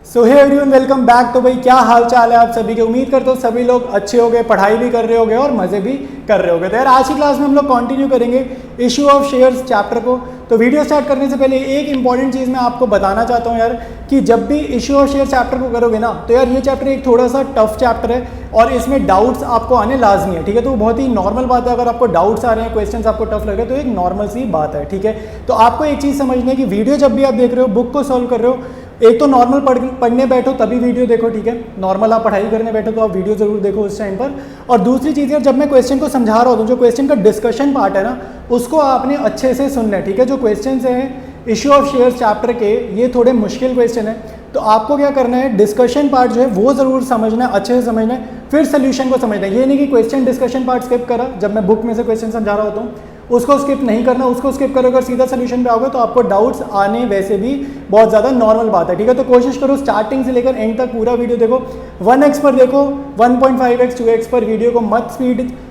सो hey everyone, welcome back. तो भाई क्या हाल चाल है आप सभी के। उम्मीद करते हो सभी लोग अच्छे होंगे, पढ़ाई भी कर रहे होंगे और मज़े भी कर रहे होंगे। तो यार आज की क्लास में हम लोग कंटिन्यू करेंगे इशू ऑफ शेयर्स चैप्टर को। तो वीडियो स्टार्ट करने से पहले एक इंपॉर्टेंट चीज़ मैं आपको बताना चाहता हूँ यार, कि जब भी इशू ऑफ शेयर चैप्टर को करोगे ना, तो यार ये चैप्टर एक थोड़ा सा टफ चैप्टर है और इसमें डाउट्स आपको आने लाजमी है। ठीक है, तो बहुत ही नॉर्मल बात है। अगर आपको डाउट्स आ रहे हैं, क्वेश्चंस आपको टफ लग रहे हैं, तो एक नॉर्मल सी बात है। ठीक है, तो आपको एक चीज़ समझनी है कि वीडियो जब भी आप देख रहे हो, बुक को सॉल्व कर रहे हो, एक तो नॉर्मल पढ़ने बैठो तभी वीडियो देखो। ठीक है, नॉर्मल आप पढ़ाई करने बैठो तो आप वीडियो जरूर देखो उस टाइम पर। और दूसरी चीज़ है, जब मैं क्वेश्चन को समझा रहा हूँ, जो क्वेश्चन का डिस्कशन पार्ट है ना, उसको आपने अच्छे से सुनना है। ठीक है, जो क्वेश्चन हैं इशू ऑफ शेयर्स चैप्टर के, ये थोड़े मुश्किल क्वेश्चन है, तो आपको क्या करना है, डिस्कशन पार्ट जो है वो ज़रूर समझना है, अच्छे से समझना है, फिर सोल्यूशन को समझना है। ये नहीं कि क्वेश्चन डिस्कशन पार्ट स्किप करा, जब मैं बुक में से क्वेश्चन समझा रहा होता हूँ उसको स्किप नहीं करना। उसको स्किप करोगे और सीधा सोल्यूशन पे आओगे तो आपको डाउट्स आने वैसे भी बहुत ज़्यादा नॉर्मल बात है। ठीक है, तो कोशिश करो स्टार्टिंग से लेकर एंड तक पूरा वीडियो देखो। 1x पर देखो, 1.5x 2x पर वीडियो को मत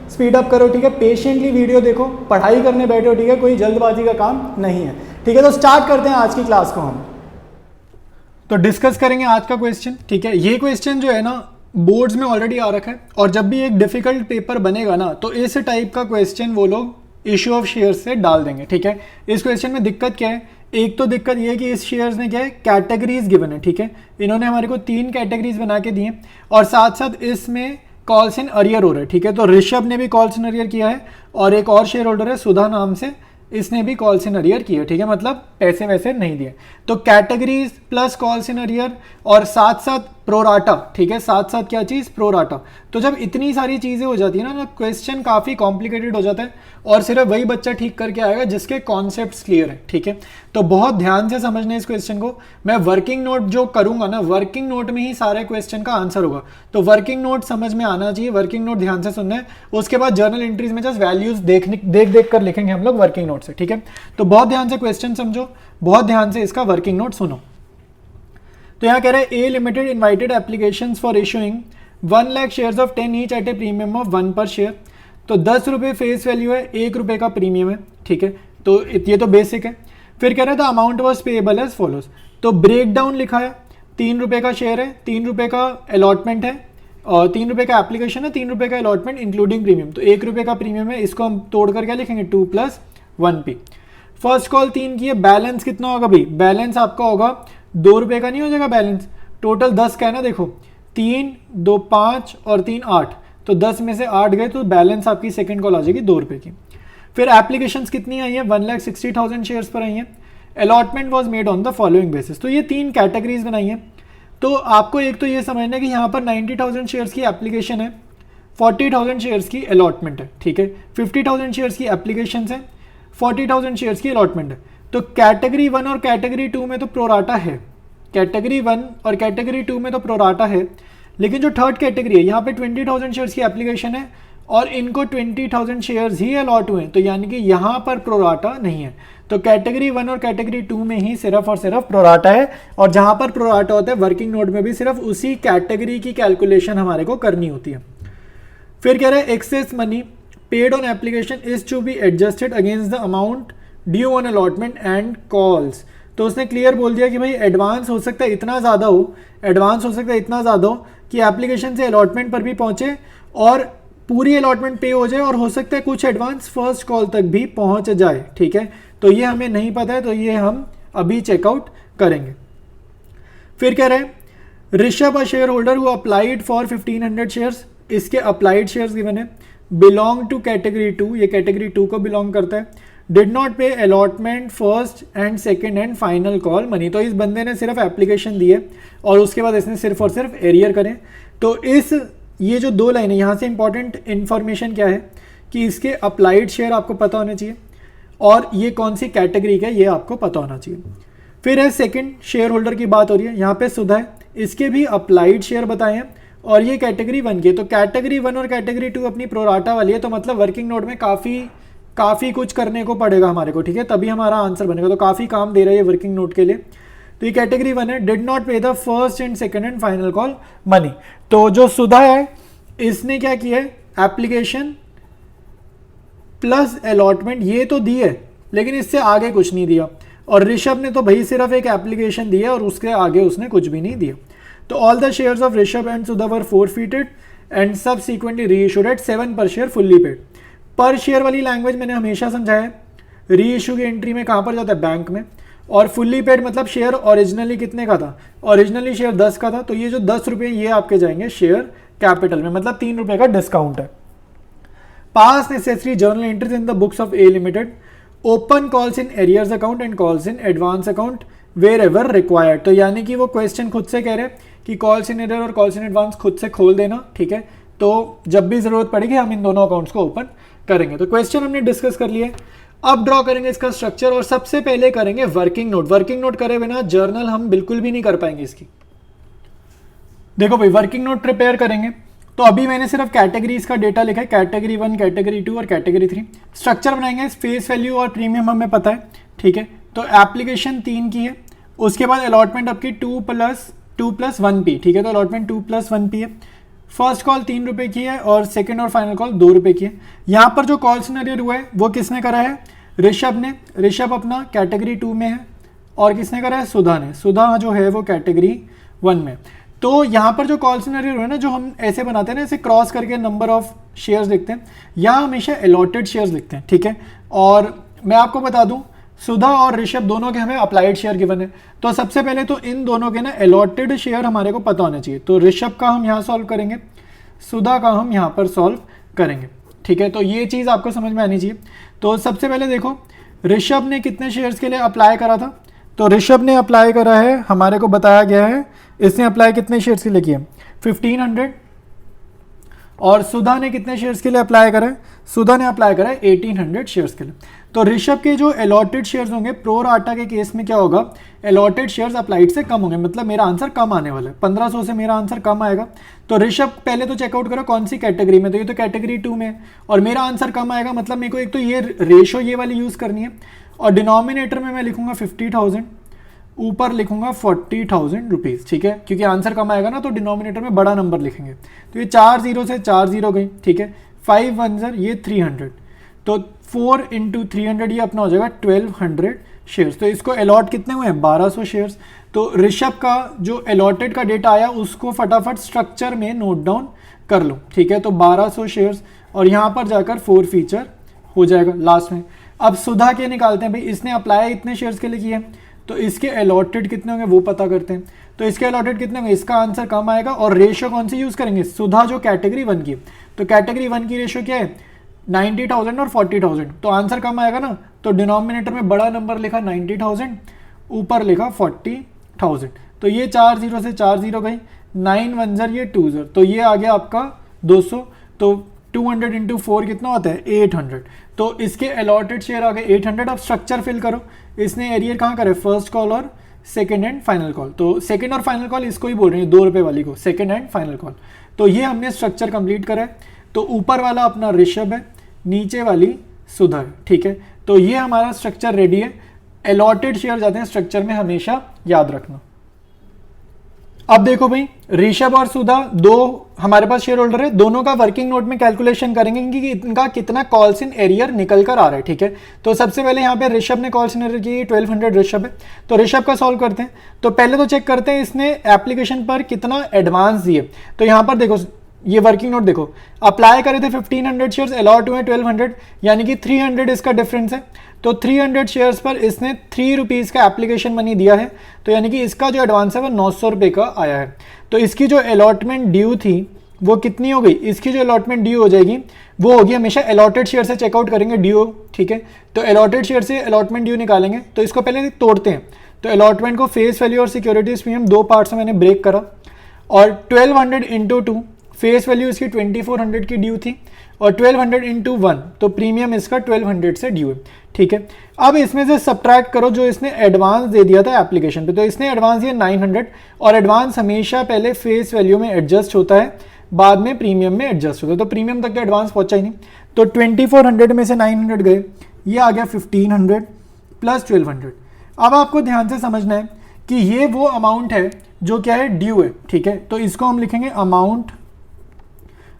स्पीड अप करो। ठीक है, पेशेंटली वीडियो देखो, पढ़ाई करने बैठो। ठीक है, कोई जल्दबाजी का काम नहीं है। ठीक है, तो स्टार्ट करते हैं आज की क्लास को। हम तो डिस्कस करेंगे आज का क्वेश्चन। ठीक है, ये क्वेश्चन जो है ना बोर्ड्स में ऑलरेडी आ रखा है, और जब भी एक डिफिकल्ट पेपर बनेगा ना, तो इस टाइप का क्वेश्चन वो लोग इशू ऑफ शेयर्स से डाल देंगे। ठीक है, इस क्वेश्चन में दिक्कत क्या है, एक तो दिक्कत ये है कि इस शेयर्स में क्या है, कैटेगरीज गिवन है। ठीक है, इन्होंने हमारे को 3 कैटेगरीज बना के दी हैं, और साथ साथ इसमें कॉल्स इन अरियर हो रहा है। ठीक है, तो ऋषभ ने भी कॉल्स इन अरियर किया है, और एक और शेयर होल्डर है सुधा नाम से, इसने भी कॉल्स इन अरियर किया। ठीक है, मतलब पैसे वैसे नहीं दिए। तो categories plus calls in arrear और साथ साथ प्रोराटा। ठीक है, साथ साथ क्या चीज़, प्रोराटा। तो जब इतनी सारी चीज़ें हो जाती है ना, क्वेश्चन काफ़ी कॉम्प्लिकेटेड हो जाता है, और सिर्फ वही बच्चा ठीक करके आएगा जिसके कॉन्सेप्ट्स क्लियर है। ठीक है, तो बहुत ध्यान से समझना है इस क्वेश्चन को। मैं वर्किंग नोट जो करूंगा ना, वर्किंग नोट में ही सारे क्वेश्चन का आंसर होगा, तो वर्किंग नोट समझ में आना चाहिए, वर्किंग नोट ध्यान से सुनना है। उसके बाद जर्नल एंट्रीज में जस्ट वैल्यूज देख कर लिखेंगे हम लोग वर्किंग नोट से। ठीक है, तो बहुत ध्यान से क्वेश्चन समझो, बहुत ध्यान से इसका वर्किंग नोट सुनो। तो यहाँ कह रहे हैं A limited invited applications for issuing 1 lakh shares of 10 each at a premium of 1 per share. तो 10 रुपये फेस वैल्यू है, 1 रुपये का प्रीमियम है। ठीक है, तो ये तो बेसिक है। फिर कह रहा है the amount was payable as follows. तो ब्रेक डाउन लिखा है, 3 रुपये का शेयर है, 3 रुपये का अलॉटमेंट है, और 3 रुपये का एप्लीकेशन है, 3 रुपये का अलॉटमेंट इंक्लूडिंग प्रीमियम। तो 1 रुपये का प्रीमियम है, इसको हम तोड़कर क्या लिखेंगे, 2 + 1p। फर्स्ट कॉल 3 की है, बैलेंस कितना होगा भाई, बैलेंस आपका होगा 2 रुपये का नहीं हो जाएगा बैलेंस, टोटल 10 का है ना। देखो 3 2 5 और 3 8, तो 10 में से 8 गए, तो बैलेंस आपकी सेकंड कॉल आ जाएगी 2 रुपये की। फिर एप्लीकेशंस कितनी आई है, 1,60,000 शेयर्स पर आई हैं। Allotment was made on the following basis. तो ये 3 कैटेगरीज बनाई हैं। तो आपको एक तो ये समझना है कि यहाँ पर 90,000 शेयर्स की एप्लीकेशन है, 40,000 शेयर्स की अलॉटमेंट है। ठीक है, 50,000 शेयर्स की एप्लीकेशन है, 40,000 शेयर्स की अलॉटमेंट है। तो कैटेगरी 1 और कैटेगरी 2 में तो प्रोराटा है, कैटेगरी 1 और कैटेगरी 2 में तो प्रोराटा है, लेकिन जो थर्ड कैटेगरी है यहाँ पे 20,000 शेयर्स की एप्लीकेशन है और इनको 20,000 शेयर्स ही अलॉट हुए हैं, तो यानी कि यहाँ पर प्रोराटा नहीं है। तो कैटेगरी 1 और कैटेगरी 2 में ही सिर्फ और सिर्फ प्रोराटा है, और जहाँ पर प्रोराटा होता है वर्किंग नोट में भी सिर्फ उसी कैटेगरी की कैलकुलेशन हमारे को करनी होती है। फिर कह रहे हैं excess money paid on application is to be adjusted against the amount due on allotment and calls. तो उसने क्लियर बोल दिया कि भाई एडवांस हो सकता है इतना ज़्यादा हो, एडवांस हो सकता है इतना ज़्यादा हो कि एप्लीकेशन से अलॉटमेंट पर भी पहुँचे और पूरी अलॉटमेंट पे हो जाए, और हो सकता है कुछ एडवांस फर्स्ट कॉल तक भी पहुँच जाए। ठीक है, तो ये हमें नहीं पता है, तो ये हम अभी चेकआउट करेंगे। फिर कह रहे हैं Rishabh a share holder who applied for 1500 shares, इसके अप्लाइड शेयर्स गिवन है, बिलोंग टू कैटेगरी 2, ये कैटेगरी 2 को बिलोंग करता है, डिड नॉट पे allotment first and second and final call money. तो इस बंदे ने सिर्फ एप्लीकेशन दी है और उसके बाद इसने सिर्फ और सिर्फ एरियर करें। तो ये जो 2 लाइन है, यहाँ से इंपॉर्टेंट इन्फॉर्मेशन क्या है कि इसके अप्लाइड शेयर आपको पता होने चाहिए, और ये कौन सी कैटेगरी का है ये आपको पता होना चाहिए। फिर है सेकंड शेयर होल्डर की बात हो रही है, यहाँ पे सुधा है, इसके भी अप्लाइड शेयर बताए हैं, और ये कैटेगरी 1 के। तो कैटेगरी 1 और कैटेगरी 2 अपनी प्रोराटा वाली है, तो मतलब वर्किंग नोट में काफ़ी कुछ करने को पड़ेगा हमारे को। ठीक है, तभी हमारा आंसर बनेगा, तो काफ़ी काम दे रहा है ये वर्किंग नोट के लिए। तो ये कैटेगरी 1 है, डिड नॉट पे the first and second and final call money. तो जो सुधा है इसने क्या किया है, एप्लीकेशन प्लस अलॉटमेंट ये तो दी है, लेकिन इससे आगे कुछ नहीं दिया। और ऋषभ ने तो भाई सिर्फ एक एप्लीकेशन दी है और उसके आगे उसने कुछ भी नहीं दिया। तो all the shares of Rishabh and Sudha were forfeited and subsequently reissued at 7 per share fully paid. Per share वाली लैंग्वेज मैंने हमेशा समझाया है, री इशू की एंट्री में कहाँ पर जाता है, बैंक में। और फुल्ली पेड मतलब शेयर ओरिजिनली कितने का था, ओरिजिनली शेयर 10 का था, तो ये जो 10 रुपये ये आपके जाएंगे शेयर कैपिटल में, मतलब 3 रुपये का डिस्काउंट है। Pass necessary journal entries in the books of A limited, open calls in arrears account and calls in advance account wherever required. तो यानी कि वो क्वेश्चन खुद से कह रहे हैं कि कॉल्स इन एरियर और कॉल्स इन एडवांस खुद से खोल देना, ठीक है। तो जब भी जरूरत पड़ेगी हम इन दोनों अकाउंट्स को ओपन करेंगे। तो क्वेश्चन हमने डिस्कस कर लिया। अब ड्रॉ करेंगे इसका स्ट्रक्चर और सबसे पहले करेंगे वर्किंग नोट। वर्किंग नोट करे बिना जर्नल हम बिल्कुल भी नहीं कर पाएंगे इसकी। देखो भाई, वर्किंग नोट प्रिपेयर करेंगे तो अभी मैंने सिर्फ कैटेगरीज का डेटा लिखा है, कैटेगरी 1, कैटेगरी 2 और कैटेगरी 3। स्ट्रक्चर बनाएंगे, फेस वैल्यू और प्रीमियम हमें पता है, ठीक है। तो एप्लीकेशन 3 की है, उसके बाद अलॉटमेंट आपकी 2+1p, ठीक है। तो अलॉटमेंट 2+1p है। फर्स्ट कॉल 3 रुपये की है और सेकंड और फाइनल कॉल 2 रुपये की है। यहाँ पर जो कॉल सिनेरियो हुआ है वो किसने करा है, ऋषभ ने। ऋषभ अपना कैटेगरी 2 में है और किसने करा है, सुधा ने। सुधा जो है वो कैटेगरी 1 में। तो यहाँ पर जो कॉल सिनेरियो है ना, जो हम ऐसे बनाते हैं ना, ऐसे क्रॉस करके नंबर ऑफ शेयर्स लिखते हैं, यहाँ हमेशा अलॉटेड शेयर्स लिखते हैं, ठीक है। और मैं आपको बता दूँ, सुधा और ऋषभ दोनों के हमें अप्लाइड शेयर गिवन है। तो सबसे पहले तो इन दोनों के ना अलॉटेड शेयर हमारे को पता होना चाहिए। तो ऋषभ का हम यहाँ सॉल्व करेंगे, सुधा का हम यहाँ पर सॉल्व करेंगे, ठीक है। तो ये चीज़ आपको समझ में आनी चाहिए। तो सबसे पहले देखो, ऋषभ ने कितने शेयर्स के लिए अप्लाई करा था। तो ऋषभ ने अप्लाई करा है, हमारे को बताया गया है, इसने अप्लाई कितने शेयर्स के लिए किया, 1500। और सुधा ने कितने शेयर्स के लिए अप्लाई करा है, सुधा ने अप्लाई करा है 1800 शेयर्स के लिए। तो ऋषभ के जो अलॉटेड शेयर्स होंगे, प्रो राटा के केस में क्या होगा, अलॉटेड शेयर्स अप्लाइड से कम होंगे, मतलब मेरा आंसर कम आने वाला है, 1500 से मेरा आंसर कम आएगा। तो ऋषभ पहले तो चेकआउट करो कौन सी कैटेगरी में, तो ये तो कैटेगरी 2 में, और मेरा आंसर कम आएगा, मतलब मेरे को एक तो ये रेशो ये वाली यूज़ करनी है। और डिनोमिनेटर में मैं लिखूंगा 50,000, ऊपर लिखूंगा 40,000 रुपीज़, ठीक है, क्योंकि आंसर कम आएगा ना, तो डिनोमिनेटर में बड़ा नंबर लिखेंगे। तो ये 4 0 से 4 0 गई, ठीक है। 5 1 0 ये 300, तो 4 × 300 ये अपना हो जाएगा 1200 शेयर्स। तो इसको अलॉट कितने हुए हैं, 1200 शेयर्स। तो ऋषभ का जो अलॉटेड का डेटा आया उसको फटाफट स्ट्रक्चर में नोट डाउन कर लो, ठीक है। तो 1200 शेयर्स और यहाँ पर जाकर 4 फीचर हो जाएगा लास्ट में। अब सुधा के निकालते हैं भाई, इसने अप्लाई इतने शेयर्स के लिए किए, तो इसके अलॉटेड कितने होंगे वो पता करते हैं। तो इसके अलॉटेड कितने होंगे, इसका आंसर कम आएगा। और रेशो कौन सी यूज़ करेंगे, सुधा जो कैटेगरी 1 की, तो कैटेगरी 1 की रेशो क्या है, 90,000 और 40,000, तो आंसर कम आएगा ना, तो डिनोमिनेटर में बड़ा नंबर लिखा 90,000, ऊपर लिखा 40,000। तो ये 4 0 से 4 0 गई, 9 1 0 ये 2 0, तो ये आ गया आपका 200। तो 200 × 4 कितना होता है, 800। तो इसके अलॉटेड शेयर आ गए 800। अब स्ट्रक्चर फिल करो, इसने एरियर कहाँ करे, फर्स्ट कॉल और सेकंड एंड फाइनल कॉल। तो सेकंड और फाइनल कॉल इसको ही बोल रहे हैं, 2 रुपये वाली को, सेकंड एंड फाइनल कॉल। तो ये हमने स्ट्रक्चर कंप्लीट करा है। तो ऊपर वाला अपना ऋषभ है, नीचे वाली सुधा है, ठीक है। तो ये हमारा स्ट्रक्चर रेडी है। अलॉटेड शेयर जाते हैं स्ट्रक्चर में, हमेशा याद रखना। अब देखो भाई, ऋषभ और सुधा दो हमारे पास शेयर होल्डर है, दोनों का वर्किंग नोट में कैलकुलेशन करेंगे कि इनका कितना कॉल्स इन एरियर निकल कर आ रहा है, ठीक है। तो सबसे पहले यहाँ पे ऋषभ ने कॉल्स इन एरियर की 1200 ऋषभ है, तो ऋषभ का सॉल्व करते हैं। तो पहले तो चेक करते हैं इसने एप्लीकेशन पर कितना एडवांस दिए। तो यहाँ पर देखो, ये वर्किंग नोट देखो, अप्लाई करे थे 1500 शेयर्स, अलॉट हुए 1200, यानी कि 300 इसका डिफरेंस है। तो 300 शेयर्स पर इसने 3 रुपीज़ का एप्लीकेशन मनी दिया है, तो यानी कि इसका जो एडवांस है वो 900 रुपये का आया है। तो इसकी जो अलॉटमेंट ड्यू थी वो कितनी हो गई, इसकी जो अलॉटमेंट ड्यू हो जाएगी वो होगी, हमेशा अलॉटेड शेयर से चेकआउट करेंगे ड्यू, ठीक है। तो अलॉटेड शेयर से अलॉटमेंट ड्यू निकालेंगे। तो इसको पहले तोड़ते हैं। तो अलॉटमेंट को फेस वैल्यू और सिक्योरिटीज प्रीमियम 2 पार्ट्स में मैंने ब्रेक करा, और 1200 × 2 फेस वैल्यू इसकी 2400 की ड्यू थी, और 1200 × 1 तो प्रीमियम इसका 1200 से ड्यू है, ठीक है। अब इसमें से सब्ट्रैक्ट करो जो इसने एडवांस दे दिया था एप्लीकेशन पे। तो इसने एडवांस दिया 900, और एडवांस हमेशा पहले फेस वैल्यू में एडजस्ट होता है, बाद में प्रीमियम में एडजस्ट होता है। तो प्रीमियम तक तो एडवांस पहुंचा ही नहीं। तो 2400 में से 900 गए, ये आ गया 1500 + 1200। अब आपको ध्यान से समझना है कि ये वो अमाउंट है जो क्या है, ड्यू है, ठीक है। तो इसको हम लिखेंगे अमाउंट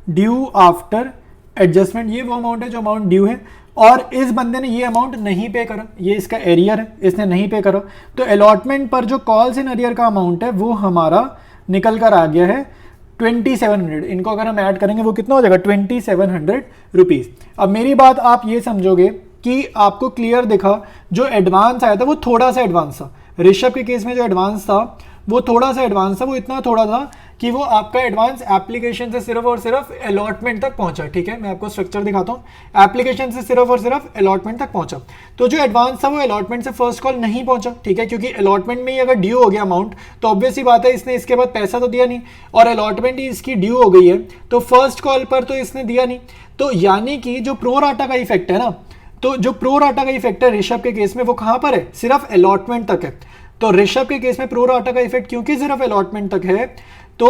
ड्यू आफ्टर एडजस्टमेंट। ये वो अमाउंट है जो अमाउंट ड्यू है, और इस बंदे ने ये अमाउंट नहीं पे करा, ये इसका एरियर है, इसने नहीं पे करा, तो अलॉटमेंट पर जो कॉल्स इन एरियर का अमाउंट है वो हमारा निकल कर आ गया है 2700। इनको अगर हम ऐड करेंगे वो कितना हो जाएगा 2700 रुपीज़। अब मेरी बात आप ये समझोगे कि आपको क्लियर दिखा, जो एडवांस आया था वो थोड़ा सा एडवांस था। ऋषभ के केस में जो एडवांस था वो थोड़ा सा एडवांस था, वो इतना थोड़ा था कि वो आपका एडवांस एप्लीकेशन से सिर्फ और सिर्फ अलॉटमेंट तक पहुंचा। ठीक है, मैं आपको स्ट्रक्चर दिखाता हूँ। एप्लीकेशन से सिर्फ और सिर्फ अलॉटमेंट तक पहुंचा, तो जो एडवांस था वो अलॉटमेंट से फर्स्ट कॉल नहीं पहुंचा। ठीक है, क्योंकि अलॉटमेंट में ही अगर ड्यू हो गया अमाउंट तो ऑब्वियस ही बात है इसने इसके बाद पैसा तो दिया नहीं, और अलॉटमेंट ही इसकी ड्यू हो गई है तो फर्स्ट कॉल पर तो इसने दिया नहीं। तो यानी कि जो प्रो राटा का इफेक्ट है ना, तो जो प्रो राटा का इफेक्ट है ऋषभ के केस में वो कहां पर है, सिर्फ अलॉटमेंट तक है। तो ऋषभ के केस में प्रो राटा का इफेक्ट क्योंकि सिर्फ अलॉटमेंट तक है, तो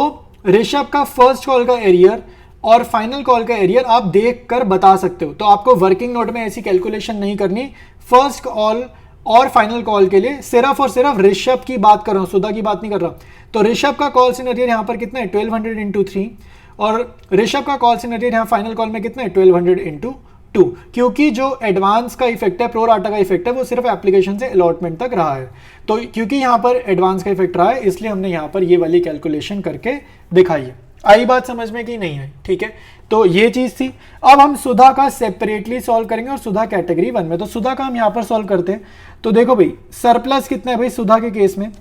ऋषभ का फर्स्ट कॉल का एरियर और फाइनल कॉल का एरियर आप देख कर बता सकते हो। तो आपको वर्किंग नोट में ऐसी कैलकुलेशन नहीं करनी। फर्स्ट कॉल और फाइनल कॉल के लिए सिर्फ और सिर्फ ऋषभ की बात कर रहा हूं, सुधा की बात नहीं कर रहा। तो ऋषभ का कॉल इन एरियर यहां पर कितना है 1200 इंटू 3, और ऋषभ का कॉल इन एरियर यहां फाइनल कॉल में कितना है 1200 इंटू 2, क्योंकि जो एडवांस का इफेक्ट है, प्रो राटा का इफेक्ट है, वो सिर्फ एप्लीकेशन से अलॉटमेंट तक रहा है। तो क्योंकि यहां पर एडवांस का इफेक्ट रहा है इसलिए हमने यहां पर ये वाली कैलकुलेशन करके दिखाई है। आई बात समझ में कि नहीं है? ठीक है, तो ये चीज थी। अब हम सुधा का सेपरेटली सॉल्व करेंगे और सुधा कैटेगरी 1 में। तो सुधा का हम यहां पर सॉल्व करते हैं। तो देखो भाई सरप्लस कितना है भाई सुधा के केस में,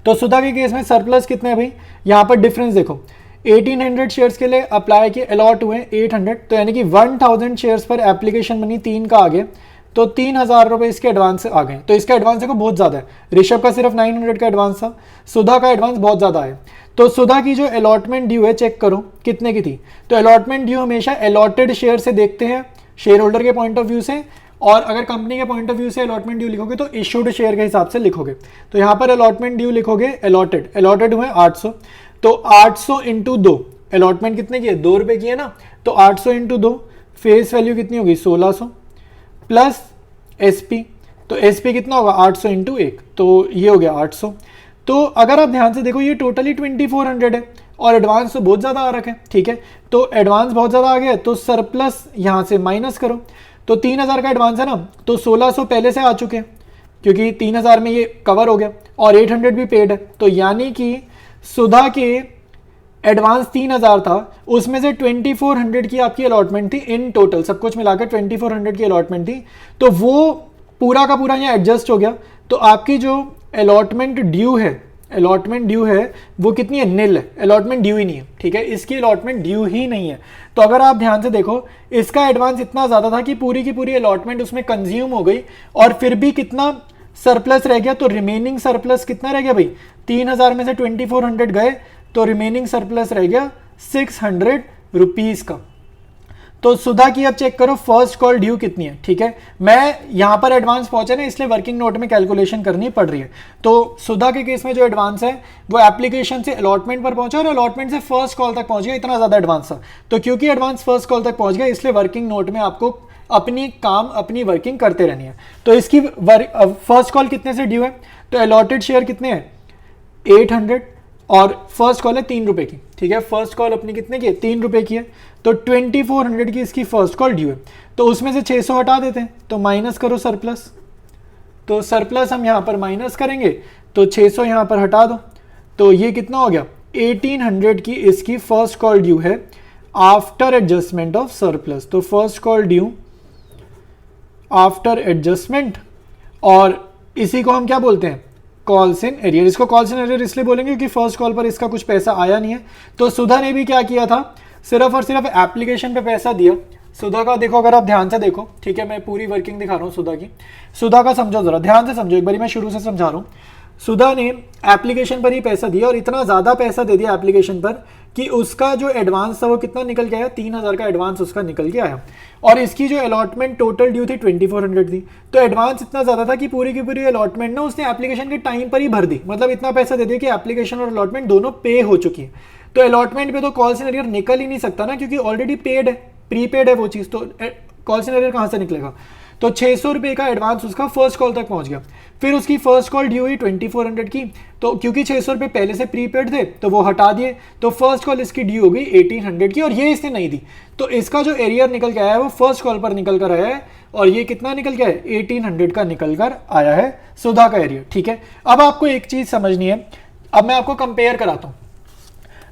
तो सुधा के केस में सरप्लस कितना है भाई, यहां पर डिफरेंस देखो 1800 शेयर्स के लिए अप्लाई किए, अलॉट हुए 800, तो यानी कि 1000 शेयर्स पर एप्लीकेशन बनी 3 का आगे, तो 3000 रुपए इसके एडवांस से आ गए। तो इसका एडवांस देखो बहुत ज्यादा है, ऋषभ का सिर्फ 900 का एडवांस था, सुधा का एडवांस बहुत ज्यादा है। तो सुधा की जो अलॉटमेंट ड्यू है चेक करो कितने की थी। तो अलॉटमेंट ड्यू हमेशा अलॉटेड शेयर से देखते हैं, शेयर होल्डर के पॉइंट ऑफ व्यू से, और अगर कंपनी के पॉइंट ऑफ व्यू से अलॉटमेंट ड्यू लिखोगे तो इशूड शेयर के हिसाब से लिखोगे। तो यहाँ पर अलॉटमेंट ड्यू लिखोगे अलॉटेड हुए 800, तो 800 इंटू 2, अलॉटमेंट कितने की है 2 रुपए की है ना, तो 800 इंटू 2 फेस वैल्यू कितनी होगी 1600 प्लस एसपी, तो एसपी कितना होगा 800 इंटू 1, तो ये हो गया 800। तो अगर आप ध्यान से देखो ये टोटली 2400 है और एडवांस तो बहुत ज़्यादा आ रखा है। ठीक है, तो एडवांस बहुत ज़्यादा आ गया तो सरप्लस यहाँ से माइनस करो, तो 3000 का एडवांस है ना, तो 1600 पहले से आ चुके हैं क्योंकि 3000 में ये कवर हो गया और 800 भी पेड है। तो यानी कि सुधा के एडवांस 3000 था, उसमें से 2400 की आपकी अलॉटमेंट थी, इन टोटल सब कुछ मिलाकर 2400 की अलॉटमेंट थी, तो वो पूरा का पूरा यहाँ एडजस्ट हो गया। तो आपकी जो अलॉटमेंट ड्यू है वो कितनी है, निल है, अलॉटमेंट ड्यू ही नहीं है। ठीक है, इसकी अलॉटमेंट ड्यू ही नहीं है। तो अगर आप ध्यान से देखो इसका एडवांस इतना ज़्यादा था कि पूरी की पूरी अलॉटमेंट उसमें कंज्यूम हो गई और फिर भी कितना सरप्लस रह गया, तो रिमेनिंग सरप्लस कितना रह गया भाई, 3000 में से 2400 गए तो रिमेनिंग सरप्लस रह गया 600 रुपीज़ का। तो सुधा की अब चेक करो फर्स्ट कॉल ड्यू कितनी है। ठीक है, मैं यहां पर एडवांस पहुंचे ना इसलिए वर्किंग नोट में कैलकुलेशन करनी पड़ रही है। तो सुधा के केस में जो एडवांस है वो एप्लीकेशन से अलॉटमेंट पर पहुंचा और अलॉटमेंट से फर्स्ट कॉल तक पहुंच गया, इतना ज्यादा एडवांस था। तो क्योंकि एडवांस फर्स्ट कॉल तक पहुंच गया इसलिए वर्किंग नोट में आपको अपनी वर्किंग करते रहनी है। तो इसकी फर्स्ट कॉल कितने से ड्यू है, तो अलॉटेड शेयर कितने हैं 800 और फर्स्ट कॉल है 3 रुपए की। ठीक है, फर्स्ट कॉल अपनी कितने की है 3 रुपए की है, तो 2400 की इसकी फर्स्ट कॉल ड्यू है। तो उसमें से 600 हटा देते हैं, तो माइनस करो सरप्लस, तो सरप्लस हम यहां पर माइनस करेंगे तो 600 यहां पर हटा दो, तो ये कितना हो गया 1800 की इसकी फर्स्ट कॉल ड्यू है आफ्टर एडजस्टमेंट ऑफ सरप्लस। तो first call due after adjustment, और इसी को हम क्या बोलते हैं कॉल्स इन एरियर। इसको कॉल्स इन एरियर इसलिए बोलेंगे क्योंकि फर्स्ट कॉल पर इसका कुछ पैसा आया नहीं है। तो सुधा ने भी क्या किया था, सिर्फ और सिर्फ एप्लीकेशन पे पैसा दिया। सुधा का देखो, अगर आप ध्यान से देखो, ठीक है मैं पूरी वर्किंग दिखा रहा हूँ सुधा की। सुधा का समझो जरा ध्यान से समझो, एक बार मैं शुरू से समझा रहा हूँ। सुधा ने एप्लीकेशन पर ही पैसा दिया और इतना ज्यादा पैसा दे दिया एप्लीकेशन पर कि उसका जो एडवांस था वो कितना निकल के आया, 3000 का एडवांस उसका निकल के आया। और इसकी जो अलॉटमेंट टोटल ड्यू थी 2400 थी, तो एडवांस इतना ज्यादा था कि पूरी की पूरी अलॉटमेंट ना उसने एप्लीकेशन के टाइम पर ही भर दी। मतलब इतना पैसा दे दिया कि एप्लीकेशन और अलॉटमेंट दोनों पे हो चुकी है। तो अलॉटमेंट पे तो कॉल इन एरियर निकल ही नहीं सकता ना, क्योंकि ऑलरेडी पेड है, प्रीपेड है वो चीज, तो कॉल इन एरियर कहां से निकलेगा। तो 600 रुपये का एडवांस उसका फर्स्ट कॉल तक पहुंच गया। फिर उसकी फर्स्ट कॉल ड्यू हुई 2400 की, तो क्योंकि 600 रुपये पहले से प्रीपेड थे तो वो हटा दिए, तो फर्स्ट कॉल इसकी ड्यू हो गई 1800 की, और ये इसने नहीं दी, तो इसका जो एरियर निकल के आया है वो फर्स्ट कॉल पर निकल कर आया है, और ये कितना निकल के आया है 1800 का निकल कर आया है सुधा का एरियर। ठीक है, अब आपको एक चीज समझनी है, अब मैं आपको कंपेयर कराता हूँ।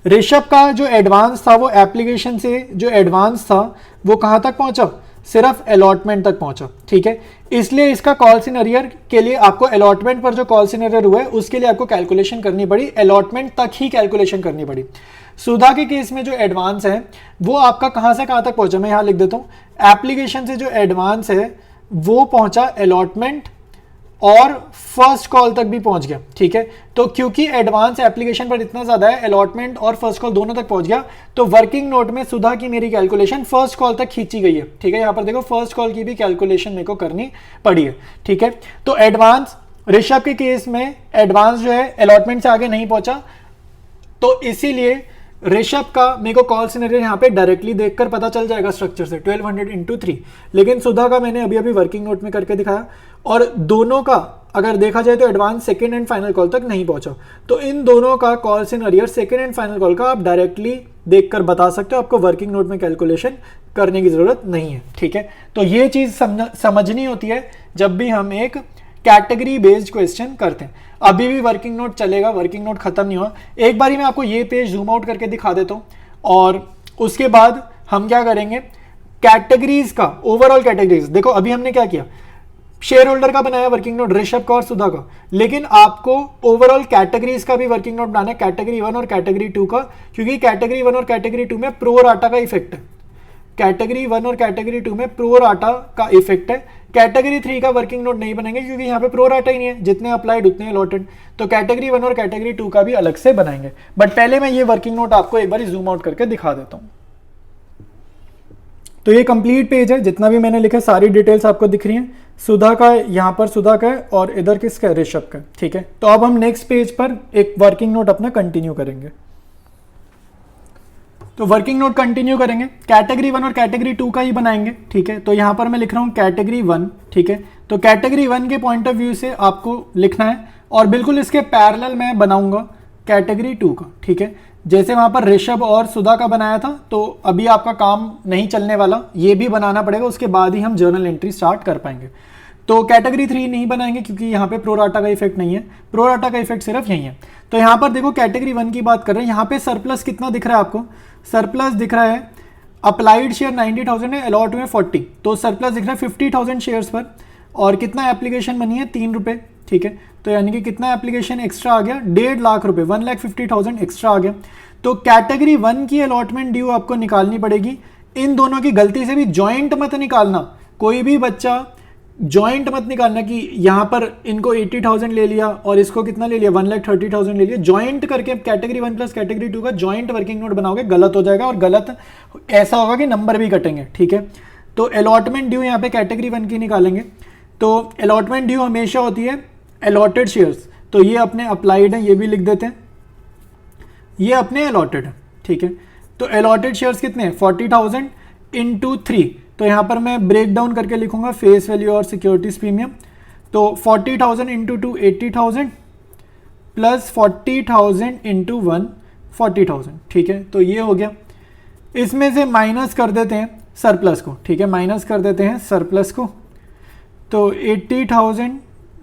ऋषभ का जो एडवांस था वो एप्लीकेशन से जो एडवांस था वो कहाँ तक पहुंचा, सिर्फ अलॉटमेंट तक पहुंचा। ठीक है, इसलिए इसका कॉल्स इन अरियर के लिए आपको अलॉटमेंट पर जो कॉल्स इन अरियर हुआ है उसके लिए आपको कैलकुलेशन करनी पड़ी, अलॉटमेंट तक ही कैलकुलेशन करनी पड़ी। सुधा के केस में जो एडवांस है वो आपका कहाँ से कहाँ तक पहुंचा, मैं यहाँ लिख देता हूँ, एप्लीकेशन से जो एडवांस है वो पहुंचा अलॉटमेंट और फर्स्ट कॉल तक भी पहुंच गया। ठीक है, तो क्योंकि एडवांस एप्लीकेशन पर इतना ज्यादा है, अलॉटमेंट और फर्स्ट कॉल दोनों तक पहुंच गया, तो वर्किंग नोट में सुधा की मेरी कैलकुलेशन फर्स्ट कॉल तक खींची गई है। ठीक है, यहां पर देखो फर्स्ट कॉल की भी कैलकुलेशन मेरे को करनी पड़ी है। ठीक है, तो एडवांस ऋषभ के केस में एडवांस जो है अलॉटमेंट से आगे नहीं पहुंचा, तो इसीलिए ऋषभ का मेरे को कॉल सिनेरियो यहाँ पे डायरेक्टली देखकर पता चल जाएगा स्ट्रक्चर से 1200 इंटू 3, लेकिन सुधा का मैंने अभी अभी वर्किंग नोट में करके दिखाया, और दोनों का अगर देखा जाए तो advance second and final call तक नहीं पहुंचा, तो इन दोनों का call scenario second and final call का आप डायरेक्टली देखकर बता सकते हो, आपको वर्किंग नोट में कैलकुलेशन करने की जरूरत नहीं है। ठीक है, तो ये चीज समझनी होती है जब भी हम एक कैटेगरी बेस्ड क्वेश्चन करते हैं। अभी भी वर्किंग नोट चलेगा, वर्किंग नोट खत्म नहीं हुआ। एक बारी मैं आपको ये पेज जूम आउट करके दिखा देता हूँ, और उसके बाद हम क्या करेंगे, कैटेगरीज का ओवरऑल कैटेगरीज। देखो अभी हमने क्या किया, शेयर होल्डर का बनाया वर्किंग नोट ऋषभ का और सुधा का, लेकिन आपको ओवरऑल कैटेगरीज का भी वर्किंग नोट बनाना है, कैटेगरी 1 और कैटेगरी 2 का, क्योंकि कैटेगरी 1 और कैटेगरी 2 में प्रो राटा का इफेक्ट है। कैटेगरी 1 और कैटेगरी 2 में प्रो राटा का इफेक्ट है। कैटेगरी 3 का वर्किंग नोट नहीं बनेंगे क्योंकि यहाँ पे प्रो राटा ही नहीं है, जितने अप्लाइड उतने अलॉटेड, तो कैटेगरी 1 और कैटेगरी 2 का भी अलग से बनाएंगे। बट पहले मैं ये वर्किंग नोट आपको एक बार जूम आउट करके दिखा देता हूँ। तो ये कंप्लीट पेज है, जितना भी मैंने लिखा सारी डिटेल्स आपको दिख रही हैं। सुधा का यहाँ पर सुधा का है और इधर किसका है, ऋषभ का। ठीक है, तो अब हम नेक्स्ट पेज पर एक वर्किंग नोट अपना कंटिन्यू करेंगे। तो वर्किंग नोट कंटिन्यू करेंगे, कैटेगरी 1 और कैटेगरी 2 का ही बनाएंगे। ठीक है, तो यहाँ पर मैं लिख रहा हूँ कैटेगरी 1। ठीक है, तो कैटेगरी 1 के पॉइंट ऑफ व्यू से आपको लिखना है, और बिल्कुल इसके पैरेलल मैं बनाऊंगा कैटेगरी 2 का। ठीक है, जैसे वहाँ पर ऋषभ और सुधा का बनाया था, तो अभी आपका काम नहीं चलने वाला, ये भी बनाना पड़ेगा, उसके बाद ही हम जर्नल एंट्री स्टार्ट कर पाएंगे। तो कैटेगरी 3 नहीं बनाएंगे क्योंकि यहाँ पे प्रो राटा का इफेक्ट नहीं है, प्रो राटा का इफेक्ट सिर्फ यही है। तो यहाँ पर देखो कैटेगरी 1 की बात कर रहे हैं, यहाँ पे सरप्लस कितना दिख रहा है आपको, सरप्लस दिख रहा है, अप्लाइड शेयर 90,000 है, अलॉट में 40, तो सरप्लस दिख रहा है 50,000 शेयर्स पर, और कितना एप्लीकेशन बनी है 3 रुपये। ठीक है, तो यानी कि कितना एप्लीकेशन एक्स्ट्रा आ गया, 1.5 लाख रुपए, 1,50,000 एक्स्ट्रा आ गया। तो कैटेगरी 1 की अलॉटमेंट ड्यू आपको निकालनी पड़ेगी। इन दोनों की गलती से भी ज्वाइंट मत निकालना, कोई भी बच्चा ज्वाइंट मत निकालना कि यहाँ पर इनको 80,000 ले लिया और इसको कितना ले लिया 1,30,000 ले लिया। ज्वाइंट करके कैटेगरी 1 प्लस कैटेगरी 2 का ज्वाइंट वर्किंग नोट बनाओगे, गलत हो जाएगा, और गलत ऐसा होगा कि नंबर भी कटेंगे। ठीक है, तो अलॉटमेंट ड्यू यहाँ पे कैटेगरी 1 की निकालेंगे। तो अलॉटमेंट ड्यू हमेशा होती है अलॉटेड शेयर्स, तो ये अपने अप्लाइड है, ये भी लिख देते हैं, ये अपने अलॉटेड है। ठीक है, तो अलॉटेड शेयर्स कितने हैं 40,000 इंटू 3, तो यहाँ पर मैं ब्रेक डाउन करके लिखूंगा फेस वैल्यू और सिक्योरिटीज प्रीमियम। तो 40,000 इंटू 2 80,000 प्लस 40,000 इंटू 1 40,000। ठीक है, तो ये हो गया। इसमें से माइनस कर देते हैं सरप्लस को। ठीक है, माइनस कर देते हैं सरप्लस को, तो 80,000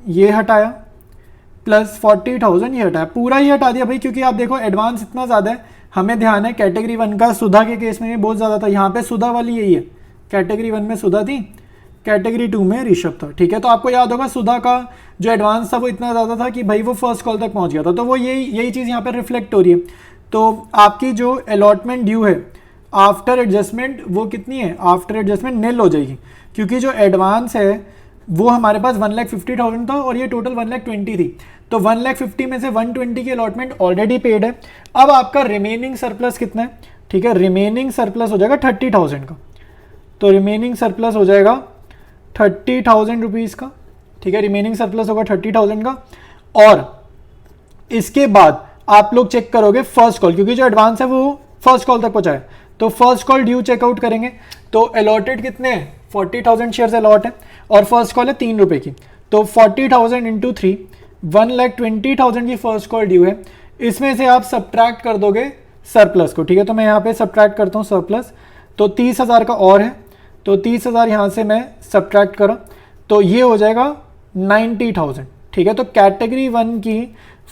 ये हटाया प्लस 40,000 ये हटाया, पूरा ही हटा दिया भाई, क्योंकि आप देखो एडवांस इतना ज़्यादा है, हमें ध्यान है कैटेगरी 1 का, सुधा के केस में भी बहुत ज़्यादा था, यहाँ पे सुधा वाली यही है, कैटेगरी 1 में सुधा थी, कैटेगरी 2 में ऋषभ था। ठीक है, तो आपको याद होगा सुधा का जो एडवांस था वो इतना ज़्यादा था कि भाई वो फर्स्ट कॉल तक पहुँच गया था, तो वो यही चीज़ यहाँ पर रिफ्लेक्ट हो रही है। तो आपकी जो अलॉटमेंट ड्यू है आफ्टर एडजस्टमेंट वो कितनी है, आफ्टर एडजस्टमेंट निल हो जाएगी, क्योंकि जो एडवांस है वो हमारे पास 1,50,000 था और ये टोटल 1,20,000 थी, तो 1,50,000 में से 120 की अलॉटमेंट ऑलरेडी पेड है। अब आपका रिमेनिंग सरप्लस कितना है, ठीक है, रिमेनिंग सरप्लस हो जाएगा 30,000 का, तो रिमेनिंग सरप्लस हो जाएगा 30,000 रुपीज़ का। ठीक है, रिमेनिंग सरप्लस होगा 30,000 का, और इसके बाद आप लोग चेक करोगे फर्स्ट कॉल, क्योंकि जो एडवांस है वो फर्स्ट कॉल तक पहुंचा है, तो फर्स्ट कॉल ड्यू चेकआउट करेंगे तो अलॉटेड कितने हैं 40,000 शेयर्स अलॉट है और फर्स्ट कॉल है 3 रुपये की, तो 40,000 इंटू 3 1,20,000 की फर्स्ट कॉल ड्यू है। इसमें से आप सब्ट्रैक्ट कर दोगे सरप्लस को, ठीक है। तो मैं यहाँ पे सब्ट्रैक्ट करता हूँ सरप्लस, तो 30,000 का और है, तो 30,000 यहाँ से मैं सब्ट्रैक्ट करा तो ये हो जाएगा 90,000, ठीक है। तो कैटेगरी 1 की